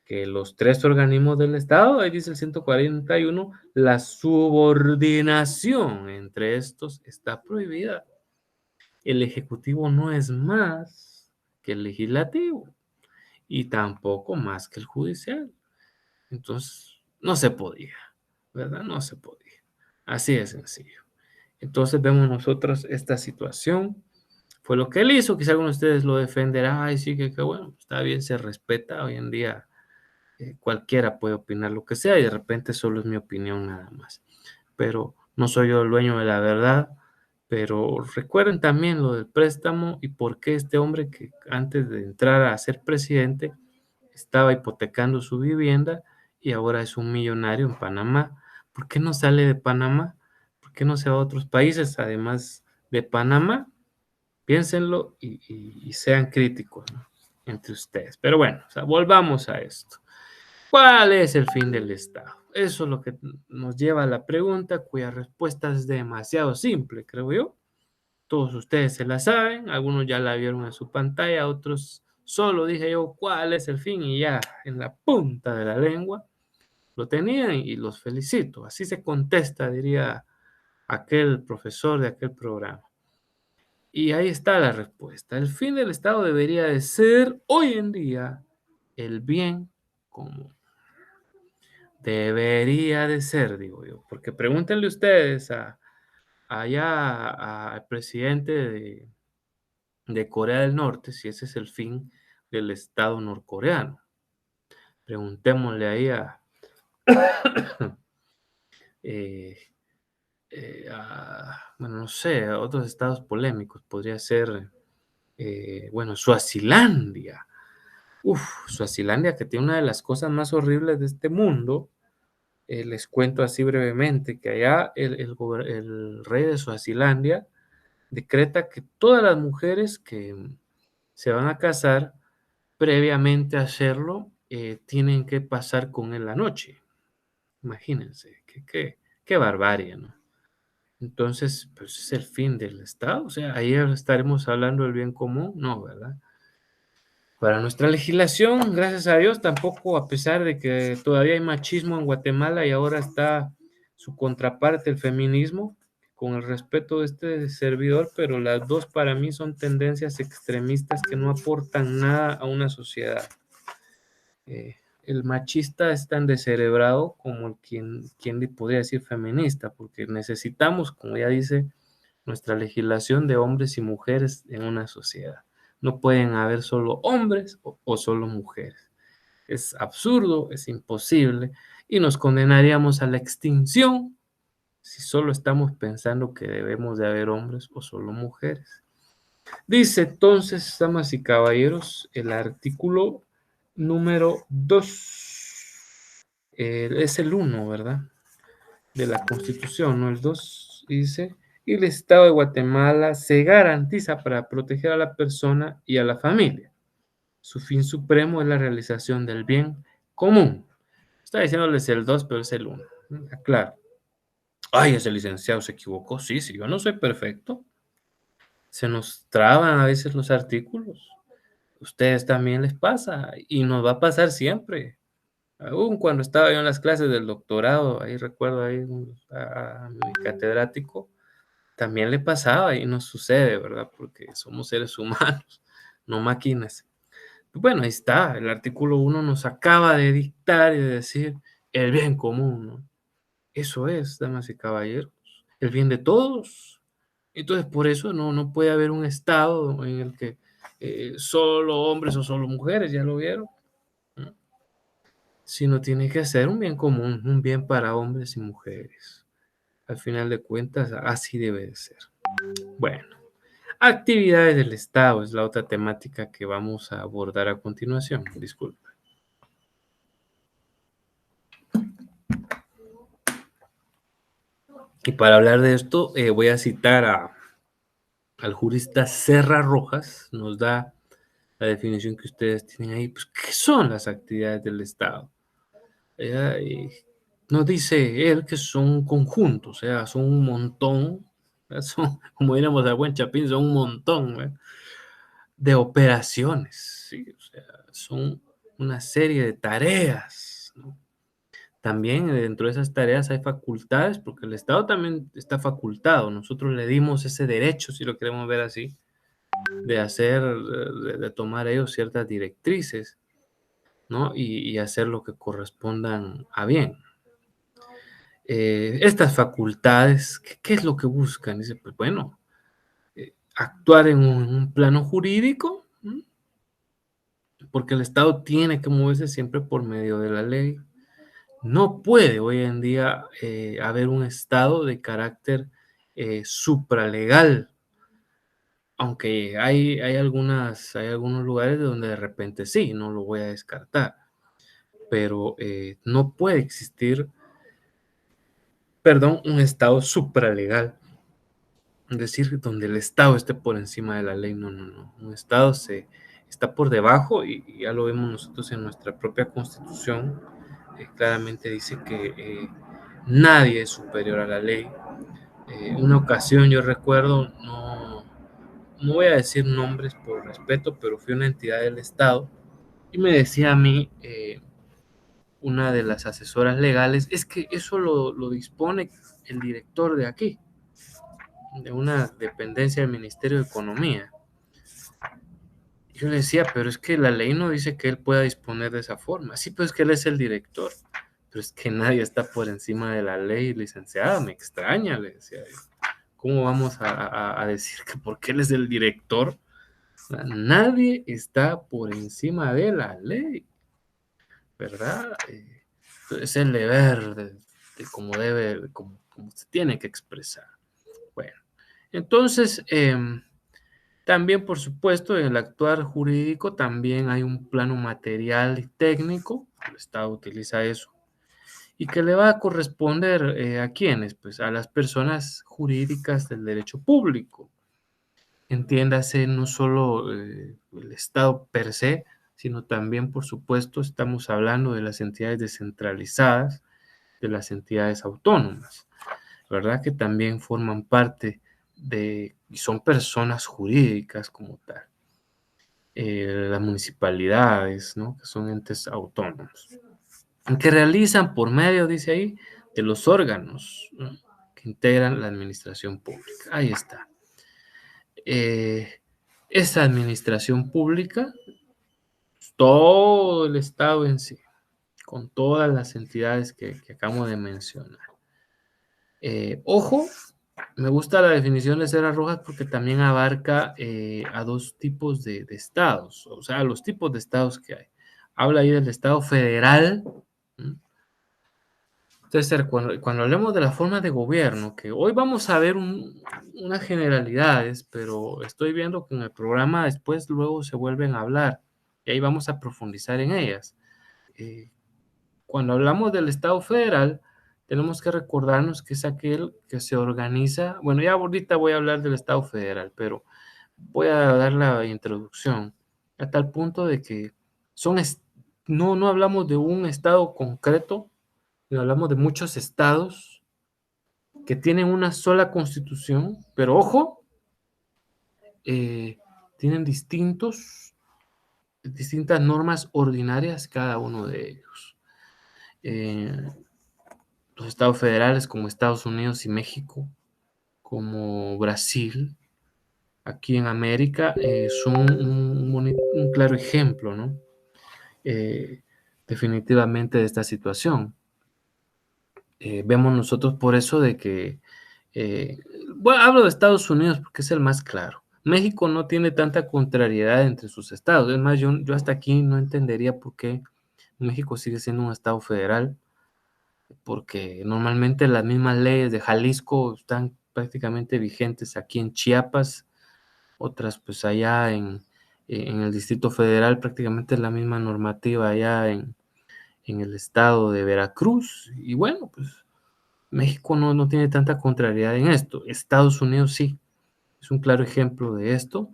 que los tres organismos del Estado, ahí dice el 141, la subordinación entre estos está prohibida. El Ejecutivo no es más que el Legislativo y tampoco más que el Judicial. Entonces, no se podía, ¿verdad? No se podía. Así de sencillo. Entonces vemos nosotros esta situación. Fue lo que él hizo. Quizá algunos de ustedes lo defenderán. Ay, sí, que bueno, está bien, se respeta. Hoy en día cualquiera puede opinar lo que sea y de repente solo es mi opinión nada más. Pero no soy yo el dueño de la verdad. Pero recuerden también lo del préstamo y por qué este hombre que antes de entrar a ser presidente estaba hipotecando su vivienda y ahora es un millonario en Panamá. ¿Por qué no sale de Panamá? ¿Por qué no se va a otros países además de Panamá? Piénsenlo y sean críticos, ¿no? Entre ustedes. Pero bueno, o sea, volvamos a esto. ¿Cuál es el fin del Estado? Eso es lo que nos lleva a la pregunta cuya respuesta es demasiado simple, creo yo. Todos ustedes se la saben, algunos ya la vieron en su pantalla, otros solo dije yo cuál es el fin y ya en la punta de la lengua lo tenían y los felicito. Así se contesta, diría aquel profesor de aquel programa. Y ahí está la respuesta. El fin del Estado debería de ser hoy en día el bien común. Debería de ser, digo yo, porque pregúntenle ustedes al presidente de Corea del Norte si ese es el fin del Estado norcoreano. Preguntémosle ahí eh, bueno, no sé, a otros estados polémicos. Podría ser, bueno, Suazilandia. Uf, Suazilandia, que tiene una de las cosas más horribles de este mundo. Les cuento así brevemente que allá el rey de Suazilandia decreta que todas las mujeres que se van a casar, previamente a hacerlo, tienen que pasar con él la noche. Imagínense, qué barbarie, ¿no? Entonces, pues es el fin del Estado, o sea, ahí estaremos hablando del bien común, no, ¿verdad? Para nuestra legislación, gracias a Dios, tampoco, a pesar de que todavía hay machismo en Guatemala y ahora está su contraparte, el feminismo, con el respeto de este servidor, pero las dos para mí son tendencias extremistas que no aportan nada a una sociedad. El machista es tan descerebrado como quien le podría decir feminista, porque necesitamos, como ya dice nuestra legislación, de hombres y mujeres en una sociedad. No pueden haber solo hombres o solo mujeres. Es absurdo, es imposible y nos condenaríamos a la extinción si solo estamos pensando que debemos de haber hombres o solo mujeres. Dice entonces, damas y caballeros, el artículo número 2, es el uno, ¿verdad? De la Constitución, ¿no? El 2 dice, y el Estado de Guatemala se garantiza para proteger a la persona y a la familia. Su fin supremo es la realización del bien común. Está diciéndoles el 2, pero es el 1. Claro. Ay, ese licenciado se equivocó. Sí, sí, yo no soy perfecto. Se nos traban a veces los artículos. Ustedes también les pasa y nos va a pasar siempre. Aún cuando estaba yo en las clases del doctorado, ahí recuerdo ahí a mi catedrático, también le pasaba y nos sucede, ¿verdad? Porque somos seres humanos, no máquinas. Bueno, ahí está, el artículo 1 nos acaba de dictar y de decir el bien común, ¿no? Eso es, damas y caballeros, el bien de todos. Entonces, por eso no puede haber un estado en el que solo hombres o solo mujeres, ya lo vieron, ¿no? Sino tiene que ser un bien común, un bien para hombres y mujeres. Al final de cuentas, así debe de ser. Bueno, actividades del Estado es la otra temática que vamos a abordar a continuación. Disculpe. Y para hablar de esto, voy a citar al jurista Serra Rojas, nos da la definición que ustedes tienen ahí, pues, ¿qué son las actividades del Estado? Y nos dice él que son un conjunto, o sea, son un montón, son, como diríamos a buen chapín, son un montón, ¿verdad?, de operaciones, ¿sí? O sea, son una serie de tareas, ¿no? También dentro de esas tareas hay facultades, porque el Estado también está facultado. Nosotros le dimos ese derecho, si lo queremos ver así, de hacer, de tomar ellos ciertas directrices, ¿no? Y hacer lo que correspondan a bien. Estas facultades, ¿qué es lo que buscan? Dice, pues bueno, actuar en un plano jurídico, ¿m? Porque el Estado tiene que moverse siempre por medio de la ley. No puede hoy en día haber un Estado de carácter supralegal, aunque hay algunos lugares donde de repente sí, no lo voy a descartar, pero no puede existir, perdón, un Estado supralegal, es decir, donde el Estado esté por encima de la ley. No, no, no. Un Estado está por debajo y ya lo vemos nosotros en nuestra propia Constitución. Claramente dice que nadie es superior a la ley. Una ocasión yo recuerdo, no voy a decir nombres por respeto, pero fui a una entidad del Estado y me decía a mí una de las asesoras legales, es que eso lo dispone el director de aquí, de una dependencia del Ministerio de Economía. Yo le decía, pero es que la ley no dice que él pueda disponer de esa forma. Sí, pero es que él es el director. Pero es que nadie está por encima de la ley, licenciada. Me extraña, le decía yo. ¿Cómo vamos a decir que porque él es el director? O sea, nadie está por encima de la ley, ¿verdad? Es el deber de cómo debe, como se tiene que expresar. Bueno, entonces, también, por supuesto, en el actuar jurídico también hay un plano material y técnico, el Estado utiliza eso, y que le va a corresponder ¿a quiénes? Pues a las personas jurídicas del derecho público. Entiéndase, no solo el Estado per se, sino también, por supuesto, estamos hablando de las entidades descentralizadas, de las entidades autónomas, ¿verdad? Que también forman parte y son personas jurídicas como tal. Las municipalidades, ¿no? Que son entes autónomos, que realizan por medio, dice ahí, de los órganos, ¿no?, que integran la administración pública. Ahí está. Esa administración pública, todo el Estado en sí, con todas las entidades que acabo de mencionar. Ojo, me gusta la definición de Serra Rojas porque también abarca a dos tipos de estados, o sea, los tipos de estados que hay. Habla ahí del Estado federal. Entonces, cuando hablemos de la forma de gobierno, que hoy vamos a ver unas generalidades, pero estoy viendo que en el programa después luego se vuelven a hablar y ahí vamos a profundizar en ellas. Eh, Cuando hablamos del Estado federal, tenemos que recordarnos que es aquel que se organiza. Bueno, ya ahorita voy a hablar del Estado federal, pero voy a dar la introducción a tal punto de que son, no hablamos de un estado concreto, sino hablamos de muchos estados que tienen una sola constitución, pero ojo, eh, tienen distintas normas ordinarias cada uno de ellos. Los estados federales como Estados Unidos y México, como Brasil, aquí en América, son un claro ejemplo, ¿no? Definitivamente de esta situación. Vemos nosotros por eso de que, eh, bueno, hablo de Estados Unidos porque es el más claro. México no tiene tanta contrariedad entre sus estados. Es más, yo hasta aquí no entendería por qué México sigue siendo un estado federal, porque normalmente las mismas leyes de Jalisco están prácticamente vigentes aquí en Chiapas, otras pues allá en el Distrito Federal, prácticamente la misma normativa allá en el estado de Veracruz. Y bueno, pues México no tiene tanta contrariedad en esto. Estados Unidos sí. es un claro ejemplo de esto.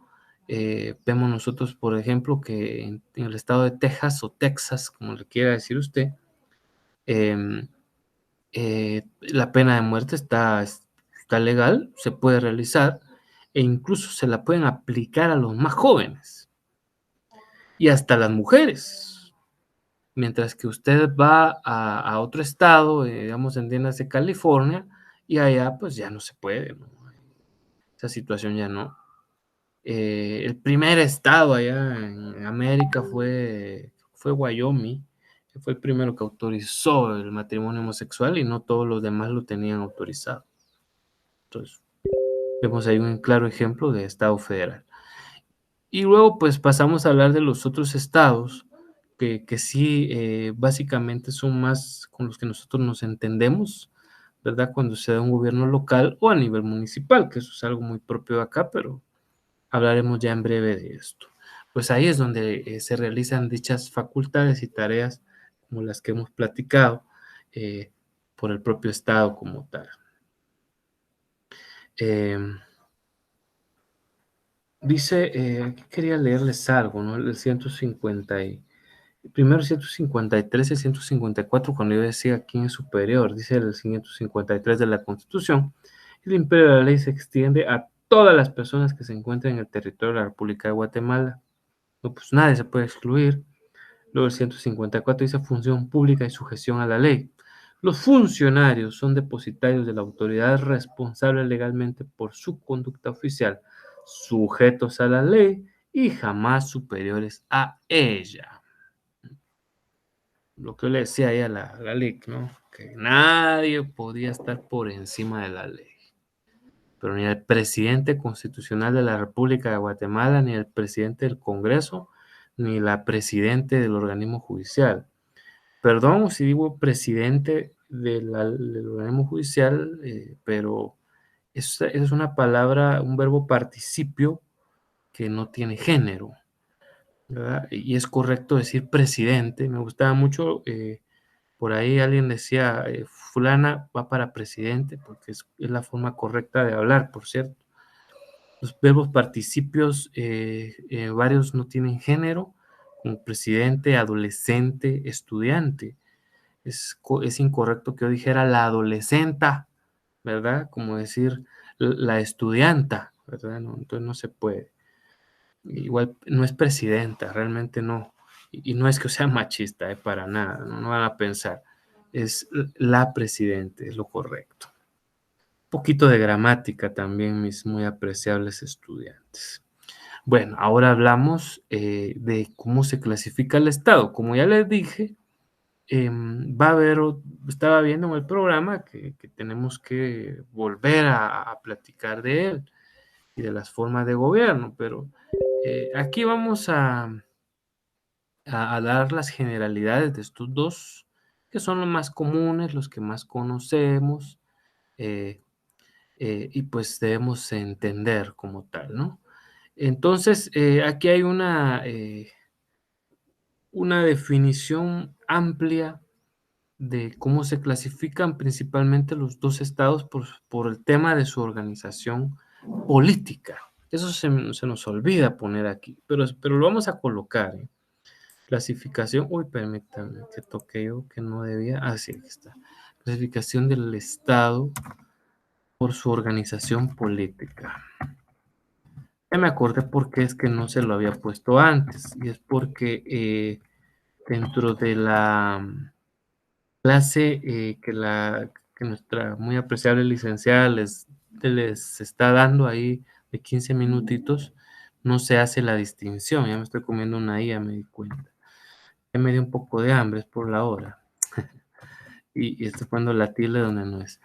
Vemos nosotros, por ejemplo, que en el estado de Texas o Texas, como le quiera decir usted, em, la pena de muerte está legal, se puede realizar e incluso se la pueden aplicar a los más jóvenes y hasta las mujeres. Mientras que usted va a otro estado, digamos, entiéndase California, y allá pues ya no se puede, ¿no? Esa situación ya no. El primer estado allá en América fue Wyoming, que fue el primero que autorizó el matrimonio homosexual y no todos los demás lo tenían autorizado. Entonces, vemos ahí un claro ejemplo de estado federal. Y luego, pues pasamos a hablar de los otros estados, que sí, básicamente son más con los que nosotros nos entendemos, ¿verdad? Cuando se da un gobierno local o a nivel municipal, que eso es algo muy propio de acá, pero hablaremos ya en breve de esto. Pues ahí es donde se realizan dichas facultades y tareas como las que hemos platicado eh, por el propio estado como tal. Em, Dice, aquí quería leerles algo, ¿no? El 150 primero 153 y 154, cuando yo decía quién es superior, dice el 153 de la Constitución, el imperio de la ley se extiende a todas las personas que se encuentran en el territorio de la República de Guatemala. No, pues nadie se puede excluir. Luego el 154 dice función pública y sujeción a la ley. Los funcionarios son depositarios de la autoridad responsable legalmente por su conducta oficial, sujetos a la ley y jamás superiores a ella. Lo que yo le decía ahí a la ley, ¿no? Que nadie podía estar por encima de la ley. Pero ni el presidente constitucional de la República de Guatemala, ni el presidente del Congreso, ni la presidente del organismo judicial. Perdón si digo presidente del organismo judicial, pero es una palabra, un verbo participio que no tiene género, ¿verdad? Y es correcto decir presidente. Me gustaba mucho, por ahí alguien decía, fulana va para presidente, porque es la forma correcta de hablar, por cierto. Los verbos participios, varios no tienen género, como presidente, adolescente, estudiante. Es incorrecto que yo dijera la adolescenta, ¿verdad? Como decir la estudianta, ¿verdad? No, entonces no se puede. Igual no es presidenta, realmente no. Y no es que sea machista, para nada, no, no van a pensar. Es la presidente, es lo correcto. Un poquito de gramática también, mis muy apreciables estudiantes. Bueno, ahora hablamos de cómo se clasifica el Estado. Como ya les dije, va a haber, estaba viendo en el programa que tenemos que volver a platicar de él y de las formas de gobierno, pero aquí vamos a dar las generalidades de estos dos, que son los más comunes, los que más conocemos, eh, y pues debemos entender como tal, ¿no? Entonces, aquí hay una definición amplia de cómo se clasifican principalmente los dos estados por el tema de su organización política. Eso se nos olvida poner aquí, pero lo vamos a colocar, ¿eh? Clasificación, uy, permítanme que toque yo que no debía, sí, aquí está. Clasificación del estado por su organización política. Ya me acordé por qué es que no se lo había puesto antes, y es porque dentro de la clase que nuestra muy apreciable licenciada les está dando ahí de 15 minutitos, no se hace la distinción. Ya me estoy comiendo una ya me di cuenta. Ya me dio un poco de hambre, es por la hora. Y estoy poniendo la tilde donde no es.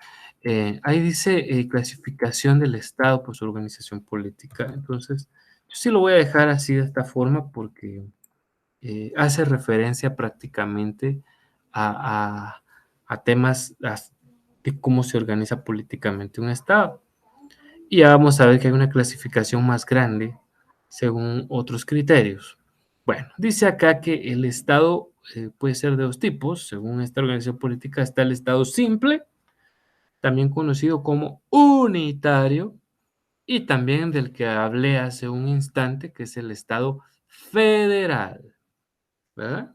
Ahí dice clasificación del Estado por su organización política. Entonces, yo sí lo voy a dejar así de esta forma porque hace referencia prácticamente a, a temas de cómo se organiza políticamente un Estado. Y ya vamos a ver que hay una clasificación más grande según otros criterios. Bueno, dice acá que el Estado puede ser de dos tipos. Según esta organización política está el Estado simple, también conocido como unitario, y también del que hablé hace un instante, que es el Estado federal, ¿verdad?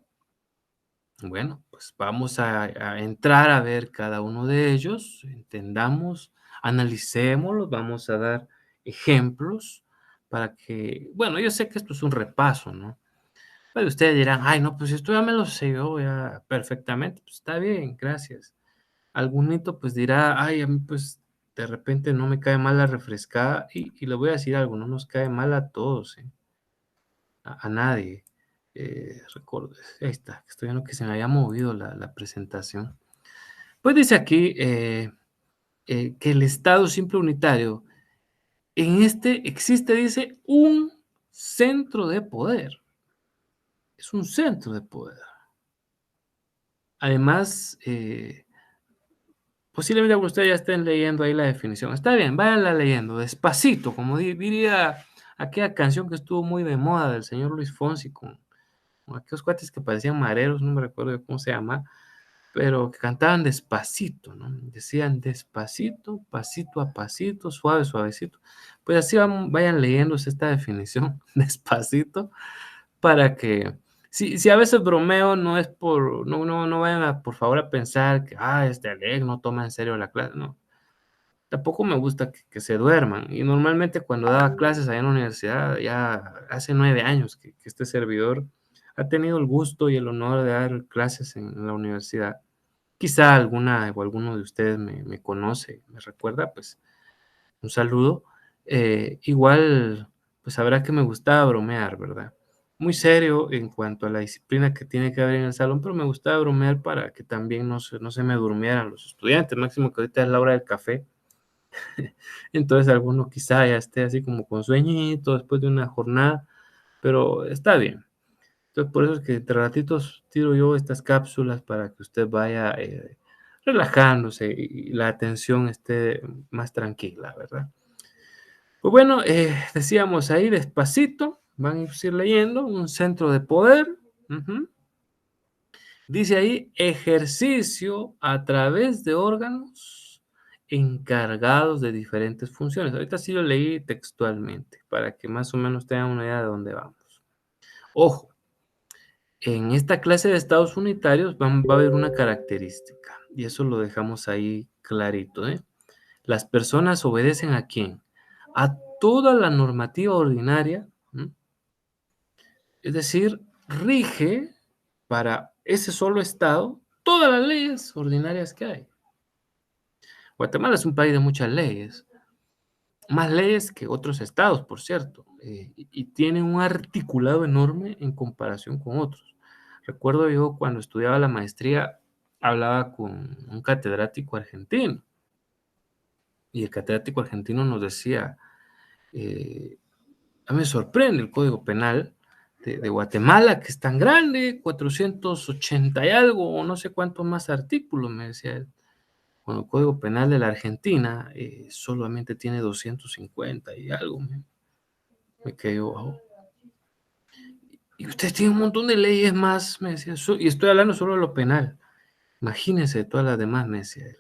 Bueno, pues vamos a entrar a ver cada uno de ellos, entendamos, analicémoslos, vamos a dar ejemplos para que, bueno, yo sé que esto es un repaso, ¿no? Pero ustedes dirán, ay, no, pues esto ya me lo sé yo ya perfectamente, pues está bien, gracias. Algunito pues dirá, ay, a mí pues de repente no me cae mal la refrescada y le voy a decir algo, no nos cae mal a todos, ¿eh? A nadie. Ahí está, estoy viendo que se me había movido la presentación. Pues dice aquí que el Estado simple unitario, en este existe, dice, un centro de poder. Es un centro de poder. Además, posiblemente ustedes ya estén leyendo ahí la definición. Está bien, váyanla leyendo, despacito, como diría aquella canción que estuvo muy de moda del señor Luis Fonsi con aquellos cuates que parecían mareros, no me recuerdo cómo se llama, pero que cantaban despacito, ¿no? Decían despacito, pasito a pasito, suave, suavecito. Pues así vayan leyéndose esta definición, despacito, para que, si a veces bromeo, no es por, no vayan a, por favor, a pensar que, este Alec no toma en serio la clase, no. Tampoco me gusta que se duerman. Y normalmente cuando daba clases allá en la universidad, ya hace 9 años que este servidor ha tenido el gusto y el honor de dar clases en la universidad. Quizá alguna o alguno de ustedes me conoce, me recuerda, pues un saludo. Igual, pues sabrá que me gustaba bromear, ¿verdad? Muy serio en cuanto a la disciplina que tiene que haber en el salón, pero me gustaba bromear para que también no se me durmieran los estudiantes. Máximo que ahorita es la hora del café. Entonces alguno quizá ya esté así como con sueñito después de una jornada, pero está bien. Entonces por eso es que entre ratitos tiro yo estas cápsulas para que usted vaya relajándose y la atención esté más tranquila, ¿verdad? Pues bueno, decíamos ahí despacito, van a ir leyendo, un centro de poder. Ujú. Dice ahí, ejercicio a través de órganos encargados de diferentes funciones. Ahorita sí lo leí textualmente, para que más o menos tengan una idea de dónde vamos. Ojo, en esta clase de estados unitarios va a haber una característica, y eso lo dejamos ahí clarito, ¿eh? Las personas obedecen ¿a quién? A toda la normativa ordinaria, ¿m? Es decir, rige para ese solo estado todas las leyes ordinarias que hay. Guatemala es un país de muchas leyes, más leyes que otros estados, por cierto, y tiene un articulado enorme en comparación con otros. Recuerdo yo cuando estudiaba la maestría, hablaba con un catedrático argentino, y el catedrático argentino nos decía, eh, a mí me sorprende el Código Penal de Guatemala, que es tan grande, 480 y algo, o no sé cuántos más artículos, me decía él. Bueno, el Código Penal de la Argentina solamente tiene 250 y algo, me quedé bajo. Y usted tiene un montón de leyes más, me decía, y estoy hablando solo de lo penal. Imagínense de todas las demás, me decía él.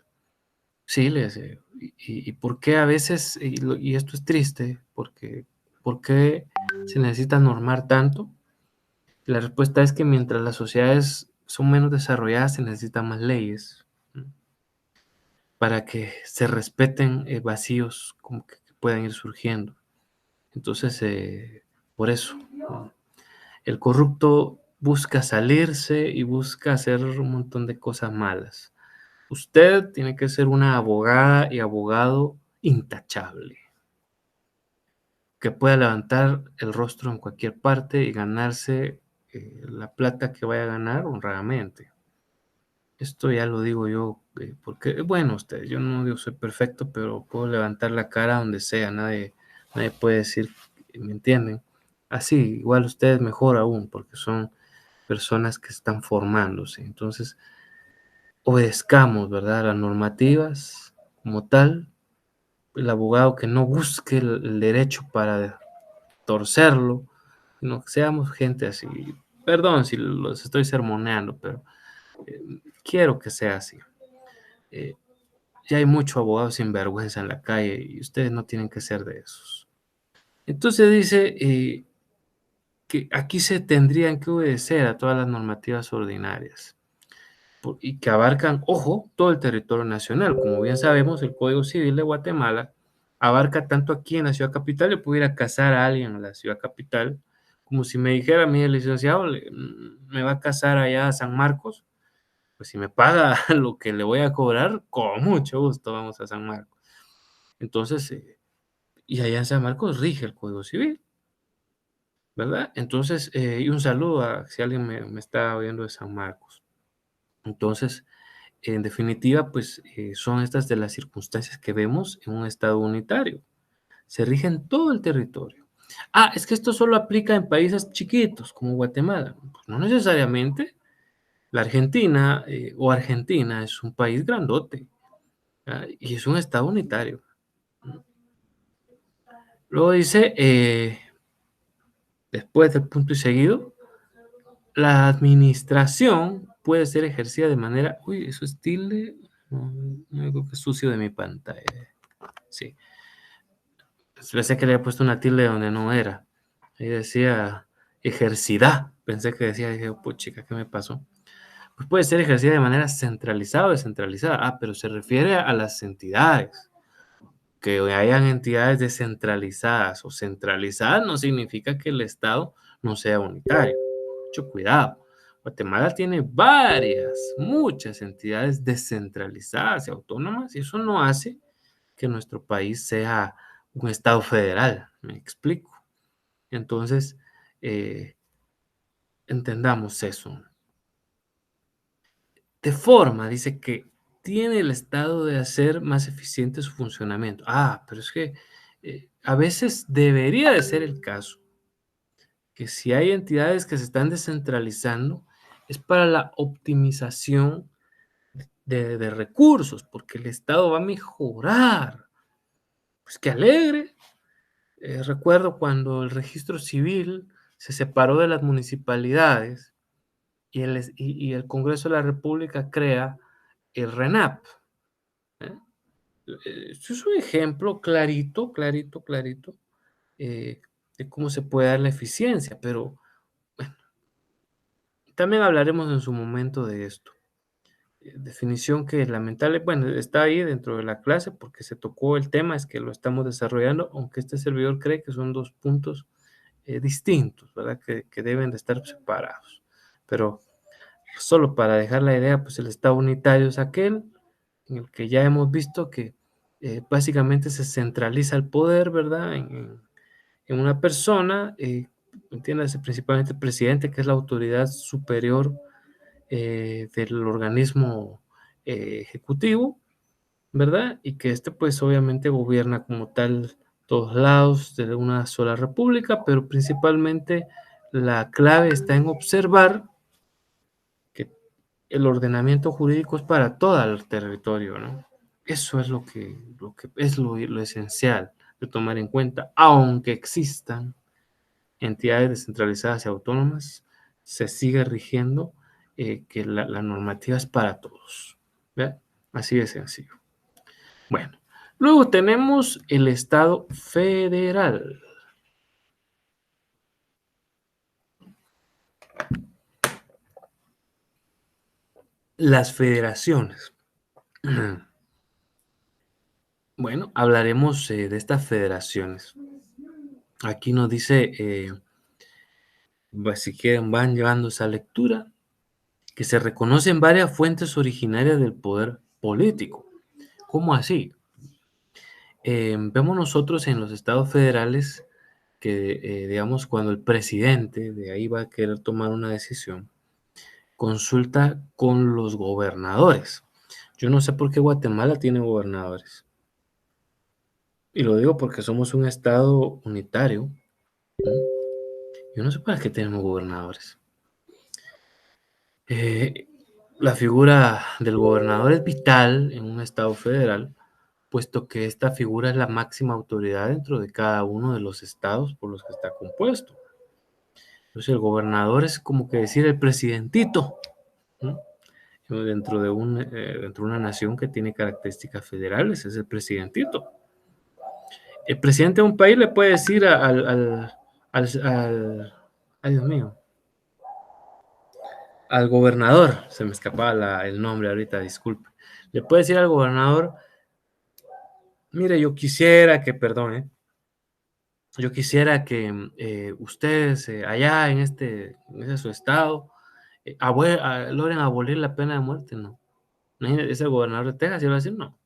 Sí, le decía, y por qué a veces, y esto es triste, porque ¿por qué se necesita normar tanto? Y la respuesta es que mientras las sociedades son menos desarrolladas, se necesitan más leyes, ¿no? Para que se respeten vacíos como que puedan ir surgiendo. Entonces, por eso, ¿no? El corrupto busca salirse y busca hacer un montón de cosas malas. Usted tiene que ser una abogada y abogado intachable, que pueda levantar el rostro en cualquier parte y ganarse la plata que vaya a ganar honradamente. Esto ya lo digo yo, porque, bueno, usted, yo no digo soy perfecto, pero puedo levantar la cara donde sea, nadie puede decir, ¿me entienden? Así, igual ustedes mejor aún, porque son personas que están formándose. Entonces, obedezcamos, ¿verdad? Las normativas como tal, el abogado que no busque el derecho para torcerlo, sino que seamos gente así. Perdón si los estoy sermoneando, pero quiero que sea así. Eh, ya hay mucho abogado sinvergüenza en la calle y ustedes no tienen que ser de esos. Entonces dice que aquí se tendrían que obedecer a todas las normativas ordinarias y que abarcan, ojo, todo el territorio nacional. Como bien sabemos, el Código Civil de Guatemala abarca tanto aquí en la ciudad capital, yo pudiera casar a alguien en la ciudad capital, como si me dijera, mire, licenciado, me va a casar allá a San Marcos, pues si me paga lo que le voy a cobrar, con mucho gusto vamos a San Marcos. Entonces, y allá en San Marcos rige el Código Civil, ¿verdad? Entonces, y un saludo a si alguien me está oyendo de San Marcos. Entonces, en definitiva, pues son estas de las circunstancias que vemos en un Estado unitario. Se rige en todo el territorio. Ah, es que esto solo aplica en países chiquitos como Guatemala. Pues no necesariamente. La Argentina o Argentina es un país grandote, ¿ah? Y es un Estado unitario. Luego dice, después del punto y seguido, la administración puede ser ejercida de manera... Uy, eso es tilde. No, no creo que es sucio de mi pantalla. Sí. Pensé que le había puesto una tilde donde no era. Ahí decía ejercida. Pensé que decía, dije, pues chica, ¿qué me pasó? Pues puede ser ejercida de manera centralizada o descentralizada. Ah, pero se refiere a las entidades. Que hayan entidades descentralizadas o centralizadas no significa que el Estado no sea unitario. Mucho cuidado. Guatemala tiene muchas entidades descentralizadas y autónomas y eso no hace que nuestro país sea un Estado federal. ¿Me explico? Entonces, entendamos eso. De forma, dice que tiene el Estado de hacer más eficiente su funcionamiento. Ah, pero es que a veces debería de ser el caso que si hay entidades que se están descentralizando, es para la optimización de recursos, porque el Estado va a mejorar. Pues qué alegre. Recuerdo cuando el registro civil se separó de las municipalidades y el Congreso de la República crea el RENAP. ¿Eh? Esto es un ejemplo clarito, clarito, clarito eh, de cómo se puede dar la eficiencia, pero bueno, también hablaremos en su momento de esto. Definición que lamentable, bueno, está ahí dentro de la clase porque se tocó el tema, es que lo estamos desarrollando, aunque este servidor cree que son dos puntos distintos, ¿verdad? Que deben de estar separados. Pero solo para dejar la idea, pues el Estado unitario es aquel en el que ya hemos visto que básicamente se centraliza el poder, ¿verdad? En una persona, entiéndase principalmente el presidente, que es la autoridad superior del organismo ejecutivo, ¿verdad? Y que este pues obviamente gobierna como tal todos lados de una sola república, pero principalmente la clave está en observar que el ordenamiento jurídico es para todo el territorio, ¿no? Eso es lo que es lo esencial de tomar en cuenta, aunque existan entidades descentralizadas y autónomas, se sigue rigiendo que la normativa es para todos. ¿Ve? Así de sencillo. Bueno, luego tenemos el Estado federal. Las federaciones. Bueno, hablaremos de estas federaciones. Aquí nos dice, si quieren, van llevando esa lectura, que se reconocen varias fuentes originarias del poder político. ¿Cómo así? Vemos nosotros en los estados federales que, digamos, cuando el presidente de ahí va a querer tomar una decisión, consulta con los gobernadores. Yo no sé por qué Guatemala tiene gobernadores. Y lo digo porque somos un estado unitario. Yo no sé para qué tenemos gobernadores. Eh, la figura del gobernador es vital en un estado federal, puesto que esta figura es la máxima autoridad dentro de cada uno de los estados por los que está compuesto. Entonces el gobernador es como que decir el presidentito, ¿no? dentro de una nación que tiene características federales, es el presidentito. El presidente de un país le puede decir ay Dios mío, al gobernador, se me escapaba el nombre ahorita, disculpe, le puede decir al gobernador, mire, yo quisiera que, perdón, yo quisiera que ustedes allá en ese su estado logren abolir la pena de muerte, ¿no? Imagínate, es el gobernador de Texas y él va a decir, no,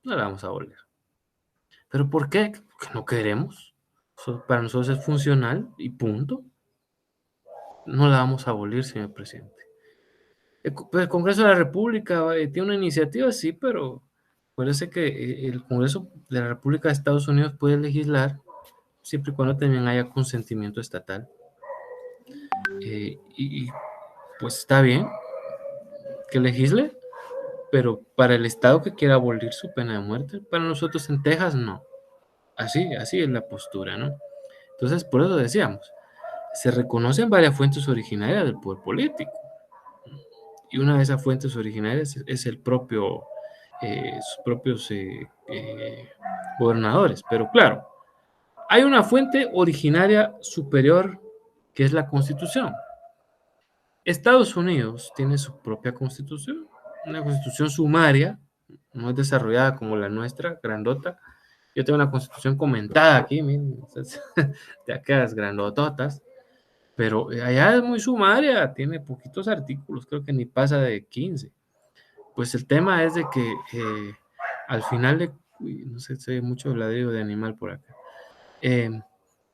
no la vamos a abolir. ¿Pero por qué? Porque no queremos. Para nosotros es funcional y punto. No la vamos a abolir, señor presidente. El Congreso de la República tiene una iniciativa, sí, pero parece que el Congreso de la República de Estados Unidos puede legislar siempre y cuando también haya consentimiento estatal. Y pues está bien que legisle, pero para el estado que quiera abolir su pena de muerte, para nosotros en Texas no. Así es la postura, ¿no? Entonces, por eso decíamos, se reconocen varias fuentes originarias del poder político. Y una de esas fuentes originarias es el propio, sus propios gobernadores. Pero claro, hay una fuente originaria superior que es la Constitución. Estados Unidos tiene su propia Constitución, una Constitución sumaria, no es desarrollada como la nuestra, grandota. Yo tengo una Constitución comentada aquí, miren, de aquellas grandototas. Pero allá es muy sumaria, tiene poquitos artículos, creo que ni pasa de 15. Pues el tema es de que al final no sé, se ve mucho ladrido de animal por acá.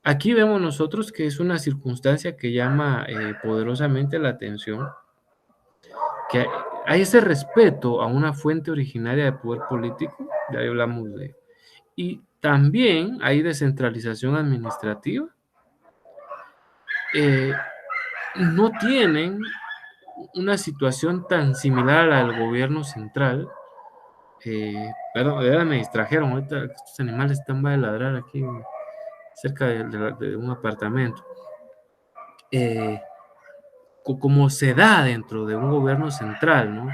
Aquí vemos nosotros que es una circunstancia que llama poderosamente la atención, que hay ese respeto a una fuente originaria de poder político, ya hablamos de, y también hay descentralización administrativa. No tienen una situación tan similar a la del gobierno central. Perdón, de verdad me distrajeron. Ahorita estos animales están a ladrar aquí cerca de un apartamento. Como se da dentro de un gobierno central, ¿no?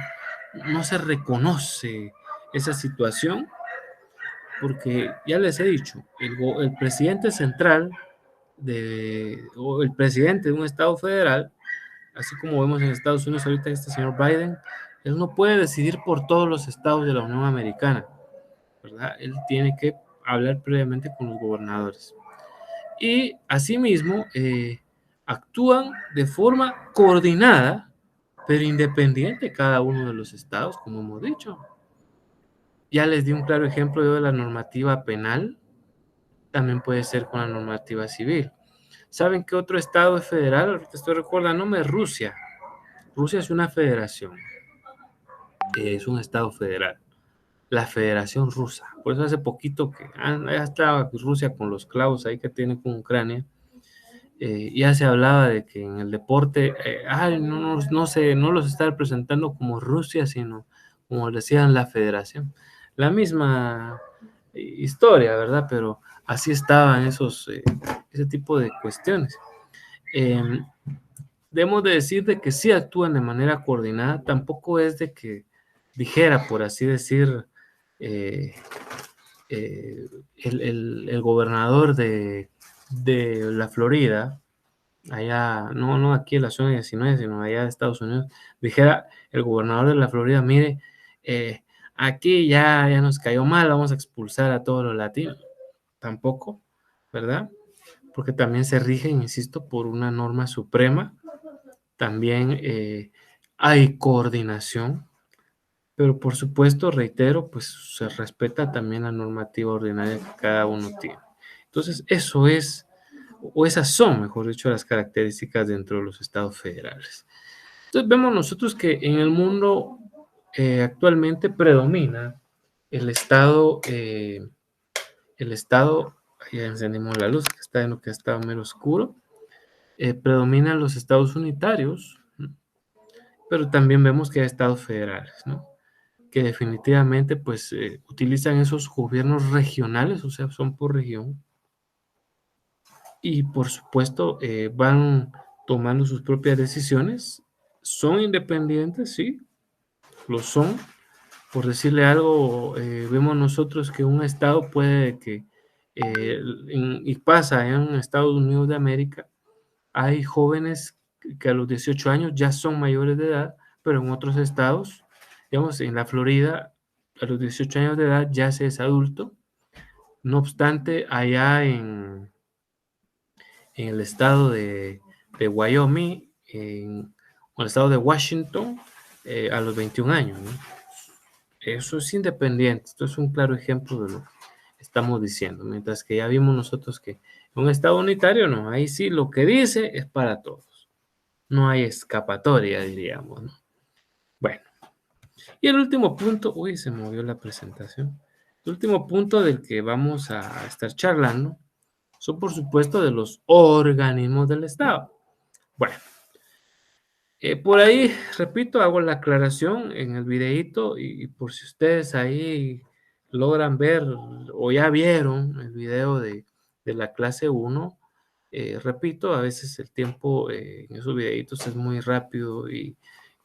No se reconoce esa situación porque ya les he dicho, el presidente central o el presidente de un estado federal, así como vemos en Estados Unidos ahorita este señor Biden, él no puede decidir por todos los estados de la Unión Americana, ¿verdad? Él tiene que hablar previamente con los gobernadores. Y asimismo, actúan de forma coordinada, pero independiente cada uno de los estados, como hemos dicho. Ya les di un claro ejemplo yo de la normativa penal, también puede ser con la normativa civil. ¿Saben qué otro estado es federal? Ahorita estoy recordándome, Rusia. Rusia es una federación, es un estado federal, la Federación Rusa. Por eso hace poquito que ya estaba Rusia con los clavos ahí que tiene con Ucrania, ya se hablaba de que en el deporte, no los está representando como Rusia, sino como decían la Federación. La misma historia, ¿verdad? Pero así estaban ese tipo de cuestiones. Debemos de decir de que sí actúan de manera coordinada, tampoco es de que dijera, por así decir, eh, el gobernador de la Florida, allá, no aquí en la zona 19, sino allá de Estados Unidos, dijera el gobernador de la Florida, mire, aquí ya nos cayó mal, vamos a expulsar a todos los latinos. Tampoco, ¿verdad? Porque también se rigen, insisto, por una norma suprema. También hay coordinación, pero por supuesto, reitero, pues se respeta también la normativa ordinaria que cada uno tiene. Entonces, eso es, o esas son, mejor dicho, las características dentro de los estados federales. Entonces, vemos nosotros que en el mundo actualmente predomina el estado, ya encendimos la luz, que está en lo que está medio oscuro, predominan los estados unitarios, ¿no? Pero también vemos que hay estados federales, ¿no? Que definitivamente pues utilizan esos gobiernos regionales, o sea, son por región, y por supuesto van tomando sus propias decisiones ¿Son independientes? Sí, lo son. Por decirle algo, vemos nosotros que un estado puede que, y pasa en Estados Unidos de América, hay jóvenes que a los 18 años ya son mayores de edad, pero en otros estados, digamos, en la Florida, a los 18 años de edad ya se es adulto. No obstante, allá en el estado de Wyoming, o el estado de Washington, a los 21 años, ¿no? Eso es independiente. Esto es un claro ejemplo de lo que estamos diciendo. Mientras que ya vimos nosotros que en un estado unitario, no, ahí sí lo que dice es para todos. No hay escapatoria, diríamos, ¿no? Bueno, y el último punto, uy, se movió la presentación. El último punto del que vamos a estar charlando son, por supuesto, de los organismos del Estado. Bueno, por ahí, repito, hago la aclaración en el videíto y por si ustedes ahí logran ver o ya vieron el video de la clase 1, repito, a veces el tiempo en esos videitos es muy rápido y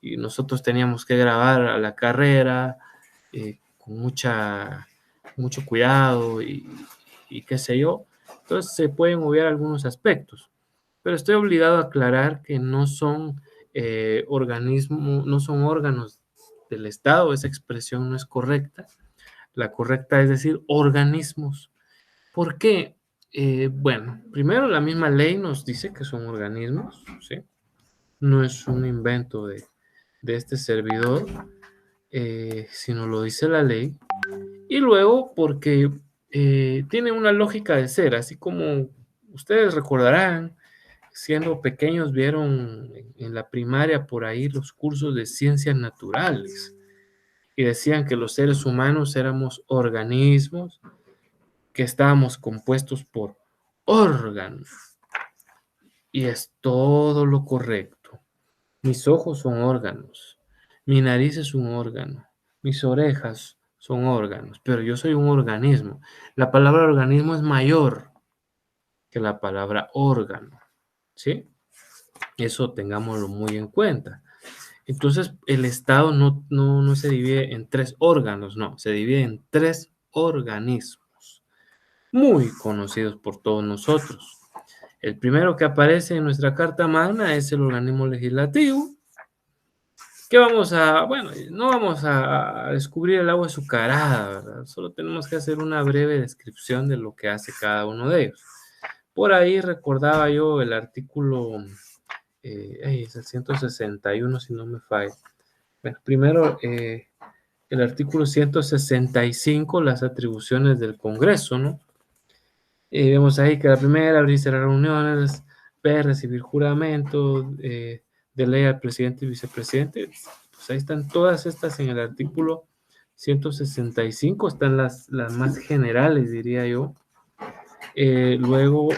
nosotros teníamos que grabar a la carrera con mucho cuidado y qué sé yo. Entonces se pueden obviar algunos aspectos, pero estoy obligado a aclarar que no son organismos, no son órganos del Estado, esa expresión no es correcta. La correcta es decir organismos. ¿Por qué? Bueno, primero la misma ley nos dice que son organismos, ¿sí? No es un invento de este servidor, sino lo dice la ley. Y luego porque tiene una lógica de ser, así como ustedes recordarán, siendo pequeños vieron en la primaria por ahí los cursos de ciencias naturales y decían que los seres humanos éramos organismos, que estábamos compuestos por órganos. Y es todo lo correcto. Mis ojos son órganos, mi nariz es un órgano, mis orejas son órganos, pero yo soy un organismo. La palabra organismo es mayor que la palabra órgano, ¿sí? Eso tengámoslo muy en cuenta. Entonces, el Estado no se divide en 3 órganos, no, se divide en 3 organismos, muy conocidos por todos nosotros. El primero que aparece en nuestra Carta Magna es el organismo legislativo, que bueno, no vamos a descubrir el agua azucarada, ¿verdad? Solo tenemos que hacer una breve descripción de lo que hace cada uno de ellos. Por ahí recordaba yo el artículo, es el 161, si no me falla. Bueno, primero, el artículo 165, las atribuciones del Congreso, ¿no? Vemos ahí que la primera, abrirse las reuniones, B, recibir juramento, de ley al presidente y vicepresidente. Pues ahí están todas estas en el artículo 165, están las más generales, diría yo. Luego,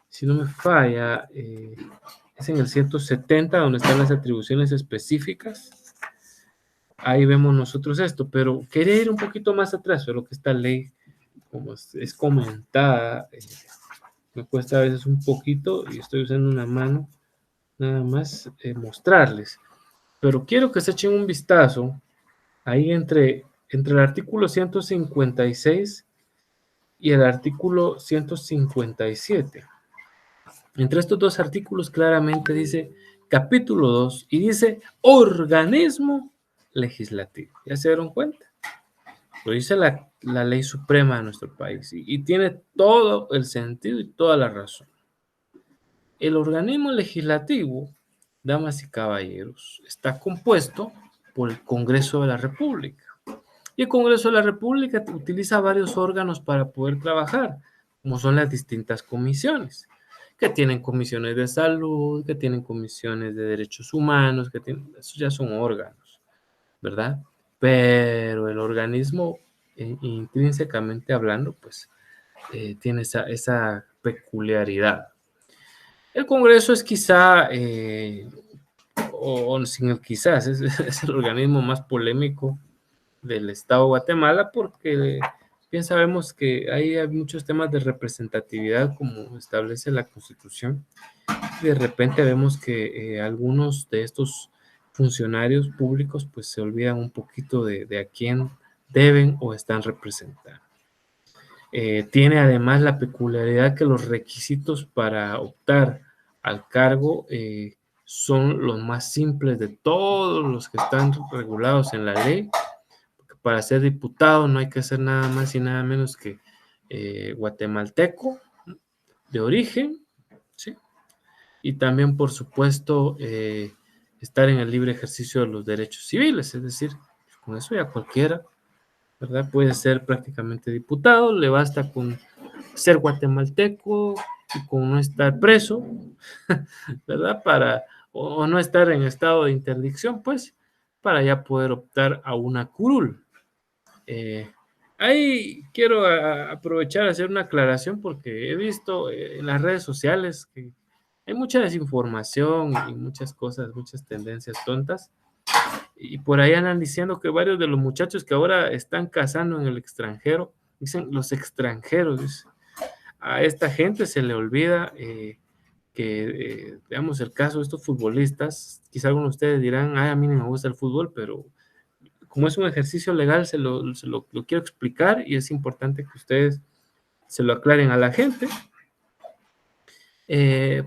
si no me falla, es en el 170 donde están las atribuciones específicas. Ahí vemos nosotros esto, pero quería ir un poquito más atrás, pero que esta ley, como es comentada, me cuesta a veces un poquito y estoy usando una mano nada más mostrarles. Pero quiero que se echen un vistazo ahí entre el artículo 156 y el artículo 157. Entre estos dos artículos claramente dice capítulo 2 y dice organismo legislativo. ¿Ya se dieron cuenta? Lo dice la ley suprema de nuestro país y tiene todo el sentido y toda la razón. El organismo legislativo, damas y caballeros, está compuesto por el Congreso de la República. Y el Congreso de la República utiliza varios órganos para poder trabajar, como son las distintas comisiones, que tienen comisiones de salud, que tienen comisiones de derechos humanos, esos ya son órganos, ¿verdad? Pero el organismo, intrínsecamente hablando, pues tiene esa peculiaridad. El Congreso es quizá, o sin el quizás, es el organismo más polémico del Estado de Guatemala porque bien sabemos que ahí hay muchos temas de representatividad como establece la Constitución de repente vemos que algunos de estos funcionarios públicos pues se olvidan un poquito de a quién deben o están representando. Tiene además la peculiaridad que los requisitos para optar al cargo son los más simples de todos los que están regulados en la ley. Para ser diputado no hay que ser nada más y nada menos que guatemalteco de origen, ¿sí? Y también, por supuesto, estar en el libre ejercicio de los derechos civiles, es decir, con eso ya cualquiera, ¿verdad? Puede ser prácticamente diputado, le basta con ser guatemalteco y con no estar preso, ¿verdad? O no estar en estado de interdicción, pues, para ya poder optar a una curul. Ahí quiero aprovechar a hacer una aclaración porque he visto en las redes sociales que hay mucha desinformación y muchas cosas, muchas tendencias tontas. Y por ahí andan diciendo que varios de los muchachos que ahora están casando en el extranjero, dicen los extranjeros, dice, a esta gente se le olvida veamos el caso de estos futbolistas, quizá algunos de ustedes dirán, ay, a mí no me gusta el fútbol, pero como es un ejercicio legal, lo quiero explicar y es importante que ustedes se lo aclaren a la gente.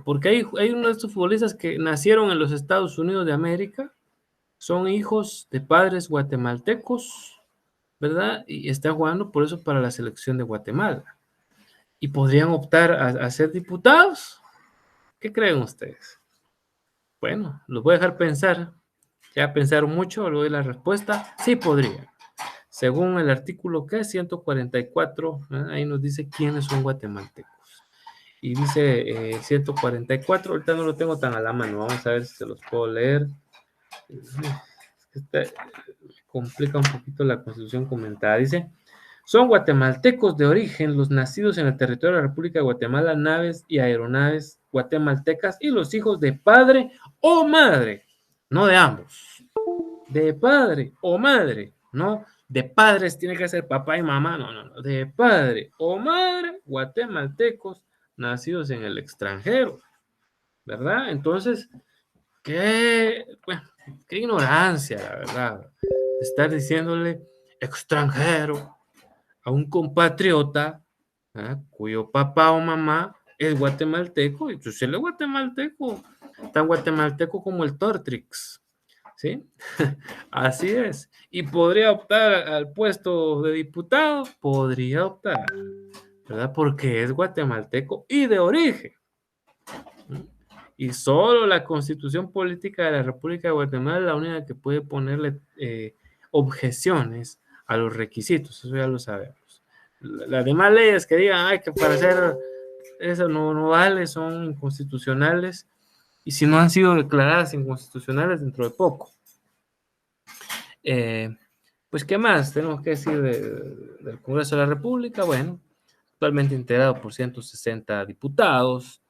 Porque hay uno de estos futbolistas que nacieron en los Estados Unidos de América, son hijos de padres guatemaltecos, ¿verdad? Y están jugando por eso para la selección de Guatemala. Y podrían optar a ser diputados. ¿Qué creen ustedes? Bueno, los voy a dejar pensar. Ya pensaron mucho, luego de la respuesta, sí podría. Según el artículo que es 144, ahí nos dice quiénes son guatemaltecos. Y dice 144, ahorita no lo tengo tan a la mano, vamos a ver si se los puedo leer. Complica un poquito la constitución comentada. Dice, son guatemaltecos de origen los nacidos en el territorio de la República de Guatemala, naves y aeronaves guatemaltecas y los hijos de padre o madre, no de ambos, de padre o madre, no de padres tiene que ser papá y mamá, no, de padre o madre guatemaltecos nacidos en el extranjero, ¿verdad? Entonces, bueno, qué ignorancia, la verdad, estar diciéndole extranjero a un compatriota cuyo papá o mamá es guatemalteco, y entonces él es guatemalteco, tan guatemalteco como el Tortrix, ¿sí? Así es. Y podría optar al puesto de diputado, podría optar, ¿verdad? Porque es guatemalteco y de origen. Y solo la Constitución Política de la República de Guatemala es la única que puede ponerle objeciones a los requisitos, eso ya lo sabemos. Las demás leyes que digan, ay, que para hacer eso no vale, son inconstitucionales, y si no han sido declaradas inconstitucionales dentro de poco. Pues, ¿qué más tenemos que decir del Congreso de la República? Bueno, actualmente integrado por 160 diputados,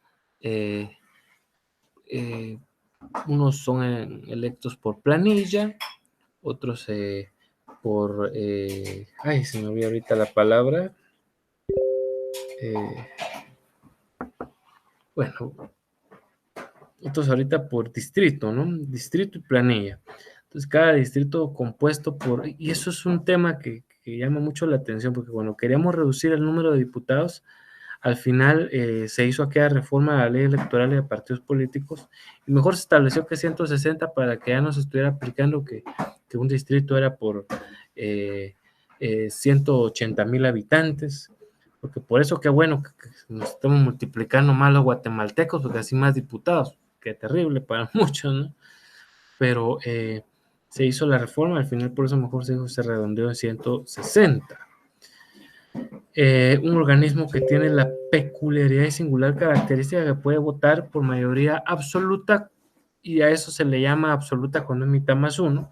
unos son electos por planilla, otros ay, se me olvidó ahorita la palabra, bueno, otros ahorita por distrito, ¿no? Distrito y planilla. Entonces, cada distrito compuesto y eso es un tema que llama mucho la atención, porque cuando queríamos reducir el número de diputados, al final se hizo aquella reforma de la ley electoral y de partidos políticos, y mejor se estableció que 160 para que ya no se estuviera aplicando que un distrito era por 180,000 habitantes, porque por eso qué bueno que nos estamos multiplicando más los guatemaltecos, porque así más diputados, qué terrible para muchos, ¿no? Pero se hizo la reforma, al final por eso mejor se redondeó en 160. Un organismo que tiene la peculiaridad y singular característica que puede votar por mayoría absoluta, y a eso se le llama absoluta cuando es mitad más uno,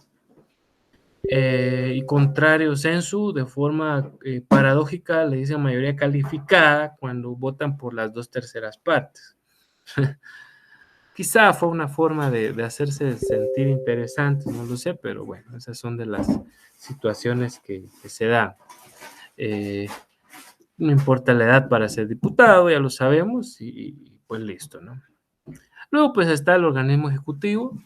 y contrario censu, de forma paradójica, le dicen mayoría calificada cuando votan por las 2/3 partes. Quizá fue una forma de hacerse sentir interesante, no lo sé, pero bueno, esas son de las situaciones que se dan. No importa la edad para ser diputado, ya lo sabemos, y pues listo, ¿no? Luego, pues está el organismo ejecutivo.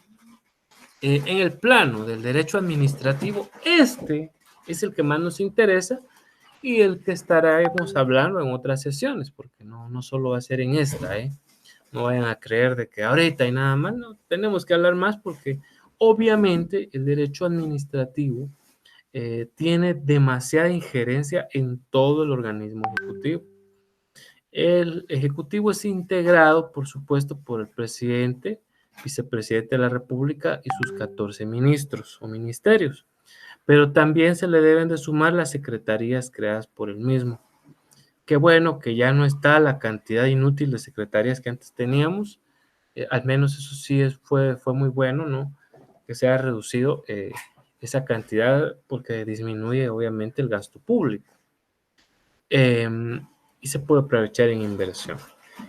En el plano del derecho administrativo, este es el que más nos interesa y el que estaremos hablando en otras sesiones, porque no solo va a ser en esta, ¿eh? No vayan a creer de que ahorita y nada más, no, tenemos que hablar más porque obviamente el derecho administrativo tiene demasiada injerencia en todo el organismo ejecutivo. El ejecutivo es integrado, por supuesto, por el presidente, vicepresidente de la República y sus 14 ministros o ministerios, pero también se le deben de sumar las secretarías creadas por el mismo. Qué bueno que ya no está la cantidad inútil de secretarías que antes teníamos, al menos eso sí fue muy bueno, ¿no? Que se haya reducido esa cantidad porque disminuye obviamente el gasto público y se puede aprovechar en inversión.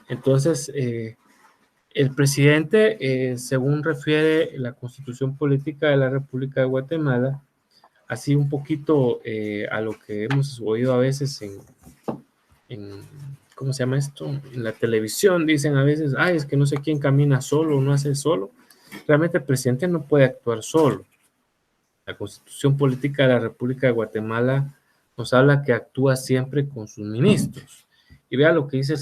Entonces, el presidente, según refiere la Constitución Política de la República de Guatemala, así un poquito a lo que hemos oído a veces en, ¿cómo se llama esto? En la televisión dicen a veces, ay, es que no sé quién camina solo o no hace solo. Realmente el presidente no puede actuar solo. La Constitución Política de la República de Guatemala nos habla que actúa siempre con sus ministros. Y vea lo que dice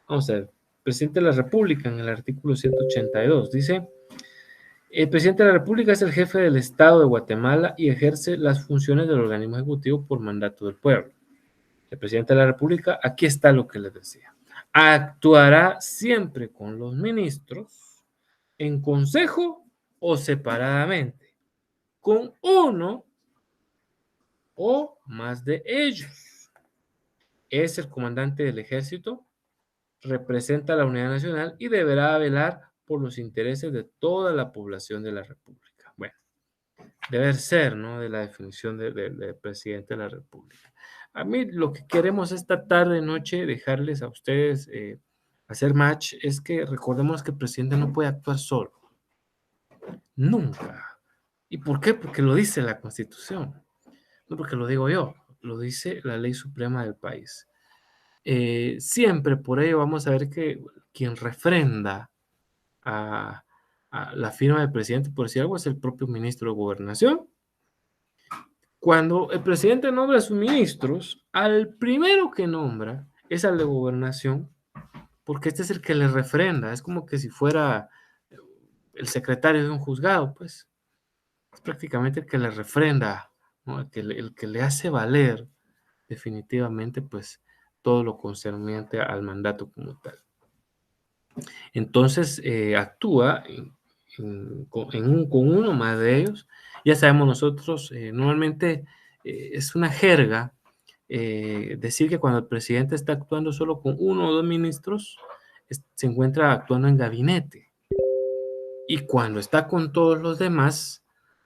vamos a ver, presidente de la República en el artículo 182. Dice, el presidente de la República es el jefe del Estado de Guatemala y ejerce las funciones del organismo ejecutivo por mandato del pueblo. El presidente de la República, aquí está lo que les decía, actuará siempre con los ministros en consejo o separadamente, con uno o más de ellos. Es el comandante del ejército, representa a la unidad nacional y deberá velar por los intereses de toda la población de la República. Bueno, debe ser, ¿no? De la definición del presidente de la República. A mí lo que queremos esta tarde, noche, dejarles a ustedes hacer match, es que recordemos que el presidente no puede actuar solo. Nunca. ¿Y por qué? Porque lo dice la Constitución. No porque lo digo yo, lo dice la ley suprema del país. Siempre por ello vamos a ver que quien refrenda a, a la firma del presidente, por decir algo, es el propio ministro de Gobernación. Cuando el presidente nombra a sus ministros, al primero que nombra es al de Gobernación, porque este es el que le refrenda, es como que si fuera el secretario de un juzgado, pues es prácticamente el que le refrenda, ¿no? El que le hace valer definitivamente, pues, todo lo concerniente al mandato como tal. Entonces, actúa con uno más de ellos. Ya sabemos nosotros, normalmente es una jerga decir que cuando el presidente está actuando solo con uno o dos ministros, se encuentra actuando en gabinete. Y cuando está con todos los demás,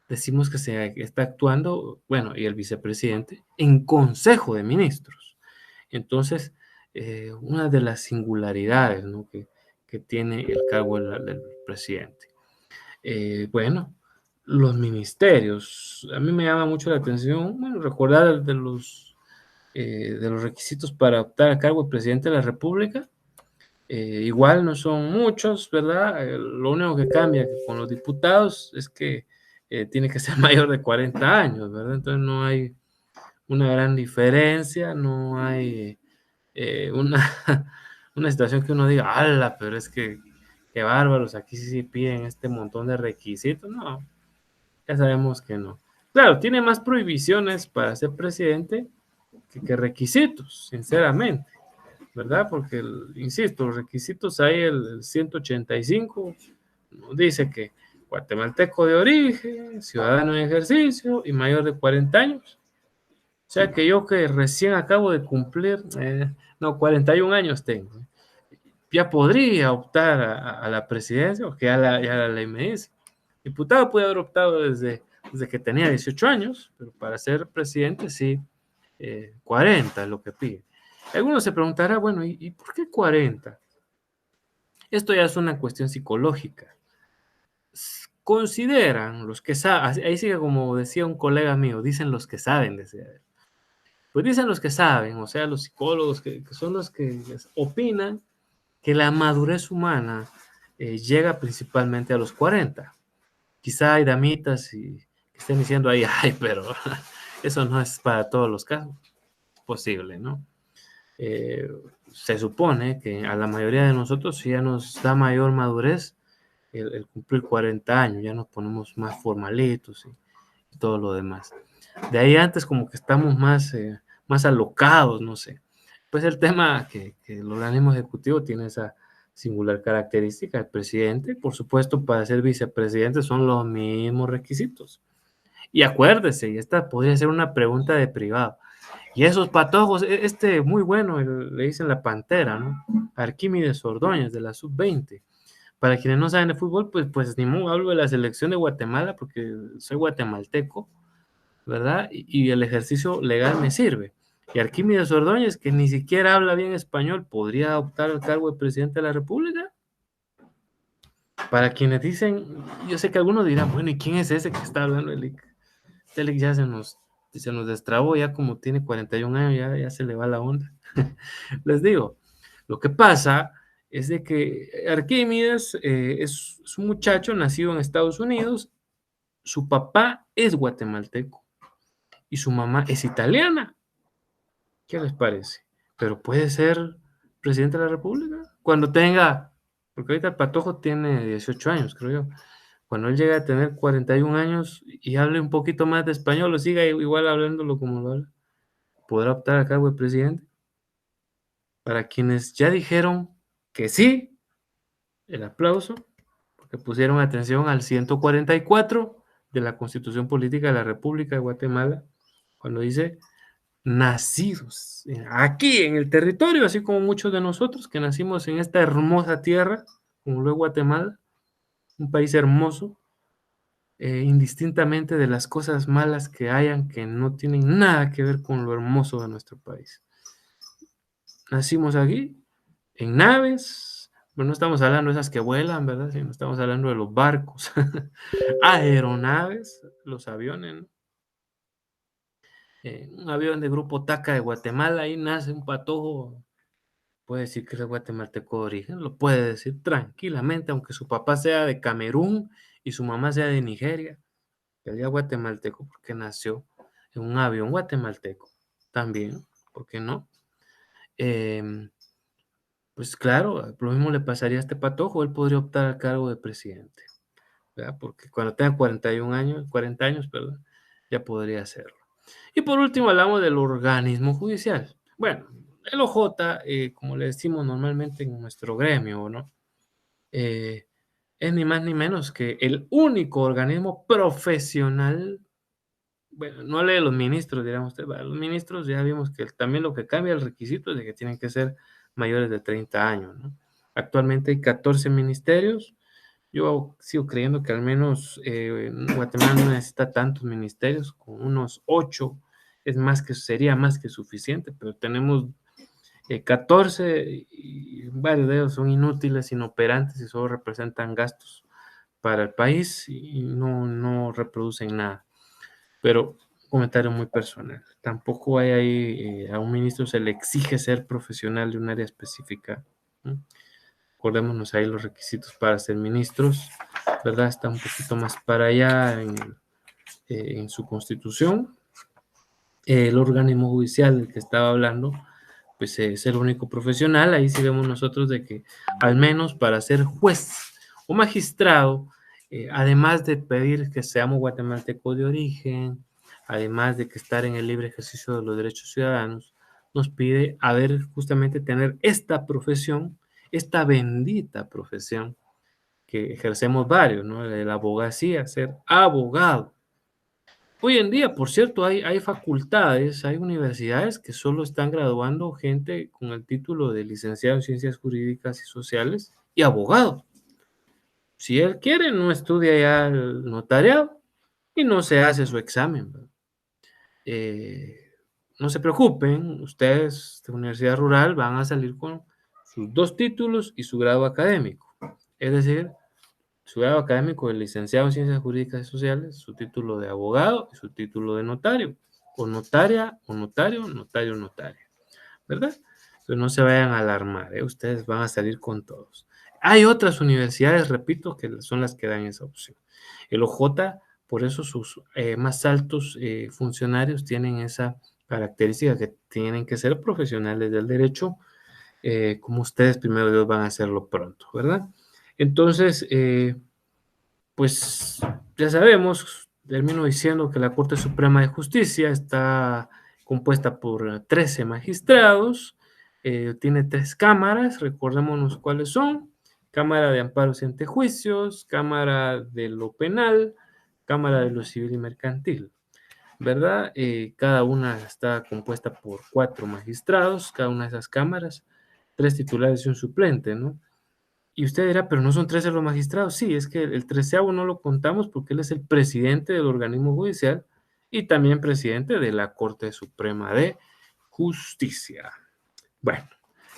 decimos que se está actuando, bueno, y el vicepresidente, en consejo de ministros. Entonces, una de las singularidades, ¿no? que tiene el cargo del presidente. Bueno, los ministerios, a mí me llama mucho la atención, bueno, recordar de los requisitos para optar a cargo del presidente de la República. Igual no son muchos, ¿verdad? Lo único que cambia con los diputados es que tiene que ser mayor de 40 años, ¿verdad? Entonces no hay una gran diferencia, no hay una, una situación que uno diga, ¡hala! Pero es que, qué bárbaros, aquí sí piden este montón de requisitos. No, ya sabemos que no. Claro, tiene más prohibiciones para ser presidente que requisitos, sinceramente, ¿verdad? Porque, insisto, los requisitos hay el 185, dice que guatemalteco de origen, ciudadano en ejercicio y mayor de 40 años. O sea que yo que recién acabo de cumplir, 41 años tengo, ya podría optar a la presidencia, porque ya la ley me dice. Diputado puede haber optado desde que tenía 18 años, pero para ser presidente sí, 40 es lo que pide. Algunos se preguntará, bueno, ¿y por qué 40? Esto ya es una cuestión psicológica. Consideran los que saben, ahí sigue como decía un colega mío, dicen los que saben, decía él. Pues dicen los que saben, o sea, los psicólogos que son los que opinan, que la madurez humana llega principalmente a los 40. Quizá hay damitas que estén diciendo ahí, ay, pero eso no es para todos los casos posible, ¿no? Se supone que a la mayoría de nosotros ya nos da mayor madurez el cumplir 40 años, ya nos ponemos más formalitos y todo lo demás. De ahí antes como que estamos más alocados, no sé. Pues el tema que el organismo ejecutivo tiene esa singular característica. El presidente, por supuesto, para ser vicepresidente son los mismos requisitos. Y acuérdese, y esta podría ser una pregunta de privado. Y esos patojos, muy bueno, le dicen la Pantera, ¿no? Arquímedes Ordóñez, de la sub-20. Para quienes no saben de fútbol, pues ni modo, hablo de la selección de Guatemala porque soy guatemalteco, ¿verdad? Y el ejercicio legal me sirve. Y Arquímedes Ordóñez, que ni siquiera habla bien español, ¿podría optar al cargo de presidente de la República? Para quienes dicen, yo sé que algunos dirán, bueno, ¿y quién es ese que está hablando? Este ya se nos destrabó, ya como tiene 41 años, ya se le va la onda. Les digo, lo que pasa es de que Arquímedes es un muchacho nacido en Estados Unidos, su papá es guatemalteco y su mamá es italiana. ¿Qué les parece? Pero puede ser presidente de la República cuando tenga, porque ahorita el Patojo tiene 18 años, creo yo. Cuando él llegue a tener 41 años y hable un poquito más de español o siga igual hablándolo como lo habla, podrá optar a cargo de presidente. Para quienes ya dijeron que sí, el aplauso, porque pusieron atención al 144 de la Constitución Política de la República de Guatemala, cuando dice nacidos aquí en el territorio, así como muchos de nosotros que nacimos en esta hermosa tierra, como lo es Guatemala, un país hermoso, indistintamente de las cosas malas que hayan que no tienen nada que ver con lo hermoso de nuestro país. Nacimos aquí, en naves, pero no estamos hablando de esas que vuelan, ¿verdad? Sino estamos hablando de los barcos, aeronaves, los aviones, ¿no? Un avión de Grupo TACA de Guatemala, ahí nace un patojo, puede decir que es guatemalteco de origen, lo puede decir tranquilamente, aunque su papá sea de Camerún y su mamá sea de Nigeria, que él ya guatemalteco porque nació en un avión guatemalteco, también, ¿por qué no? Pues claro, lo mismo le pasaría a este patojo, él podría optar al cargo de presidente, ¿verdad? Porque cuando tenga 41 años, 40 años, perdón, ya podría hacerlo. Y por último hablamos del organismo judicial. Bueno, el OJ, como le decimos normalmente en nuestro gremio, ¿no? Es ni más ni menos que el único organismo profesional, bueno, no lee los ministros, diríamos usted, los ministros ya vimos que también lo que cambia el requisito es de que tienen que ser mayores de 30 años, ¿no? Actualmente hay 14 ministerios. Yo sigo creyendo que al menos Guatemala no necesita tantos ministerios, con unos 8 sería más que suficiente, pero tenemos 14 y varios de ellos son inútiles, inoperantes y solo representan gastos para el país y no reproducen nada. Pero comentario muy personal. Tampoco hay ahí, a un ministro se le exige ser profesional de un área específica, ¿no? Acordémonos ahí los requisitos para ser ministros, ¿verdad? Está un poquito más para allá en su constitución. El organismo judicial del que estaba hablando, pues es el único profesional. Ahí sí vemos nosotros de que al menos para ser juez o magistrado, además de pedir que seamos guatemaltecos de origen, además de que estar en el libre ejercicio de los derechos ciudadanos, nos pide justamente tener esta profesión, esta bendita profesión que ejercemos varios, ¿no? La abogacía, ser abogado. Hoy en día, por cierto, hay facultades, hay universidades que solo están graduando gente con el título de licenciado en Ciencias Jurídicas y Sociales y abogado. Si él quiere, no estudia ya el notariado y no se hace su examen, ¿verdad? No se preocupen, ustedes de universidad rural van a salir con sus 2 títulos y su grado académico. Es decir, su grado académico de licenciado en Ciencias Jurídicas y Sociales, su título de abogado y su título de notario, o notaria, o notario, notario, notaria, ¿verdad? Entonces no se vayan a alarmar, ustedes van a salir con todos. Hay otras universidades, repito, que son las que dan esa opción. El OJ, por eso sus más altos funcionarios tienen esa característica que tienen que ser profesionales del derecho, como ustedes, primero Dios, van a hacerlo pronto, ¿verdad? Entonces, pues ya sabemos, termino diciendo que la Corte Suprema de Justicia está compuesta por 13 magistrados, tiene 3 cámaras, recordémonos cuáles son: Cámara de Amparos y Antejuicios, Cámara de lo Penal, Cámara de lo Civil y Mercantil, ¿verdad? Cada una está compuesta por 4 magistrados, cada una de esas cámaras, 3 titulares y un suplente, ¿no? Y usted dirá, pero no son 13 los magistrados. Sí, es que el 13º no lo contamos porque él es el presidente del organismo judicial y también presidente de la Corte Suprema de Justicia. Bueno,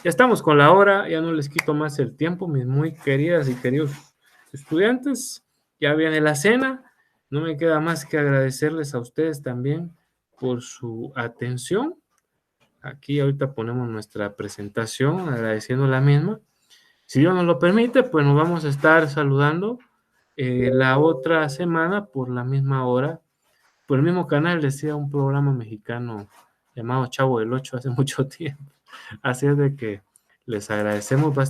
ya estamos con la hora, ya no les quito más el tiempo, mis muy queridas y queridos estudiantes. Ya viene la cena. No me queda más que agradecerles a ustedes también por su atención. Aquí ahorita ponemos nuestra presentación agradeciendo la misma. Si Dios nos lo permite, pues nos vamos a estar saludando la otra semana por la misma hora, por el mismo canal. Decía un programa mexicano llamado Chavo del Ocho hace mucho tiempo. Así es de que les agradecemos bastante.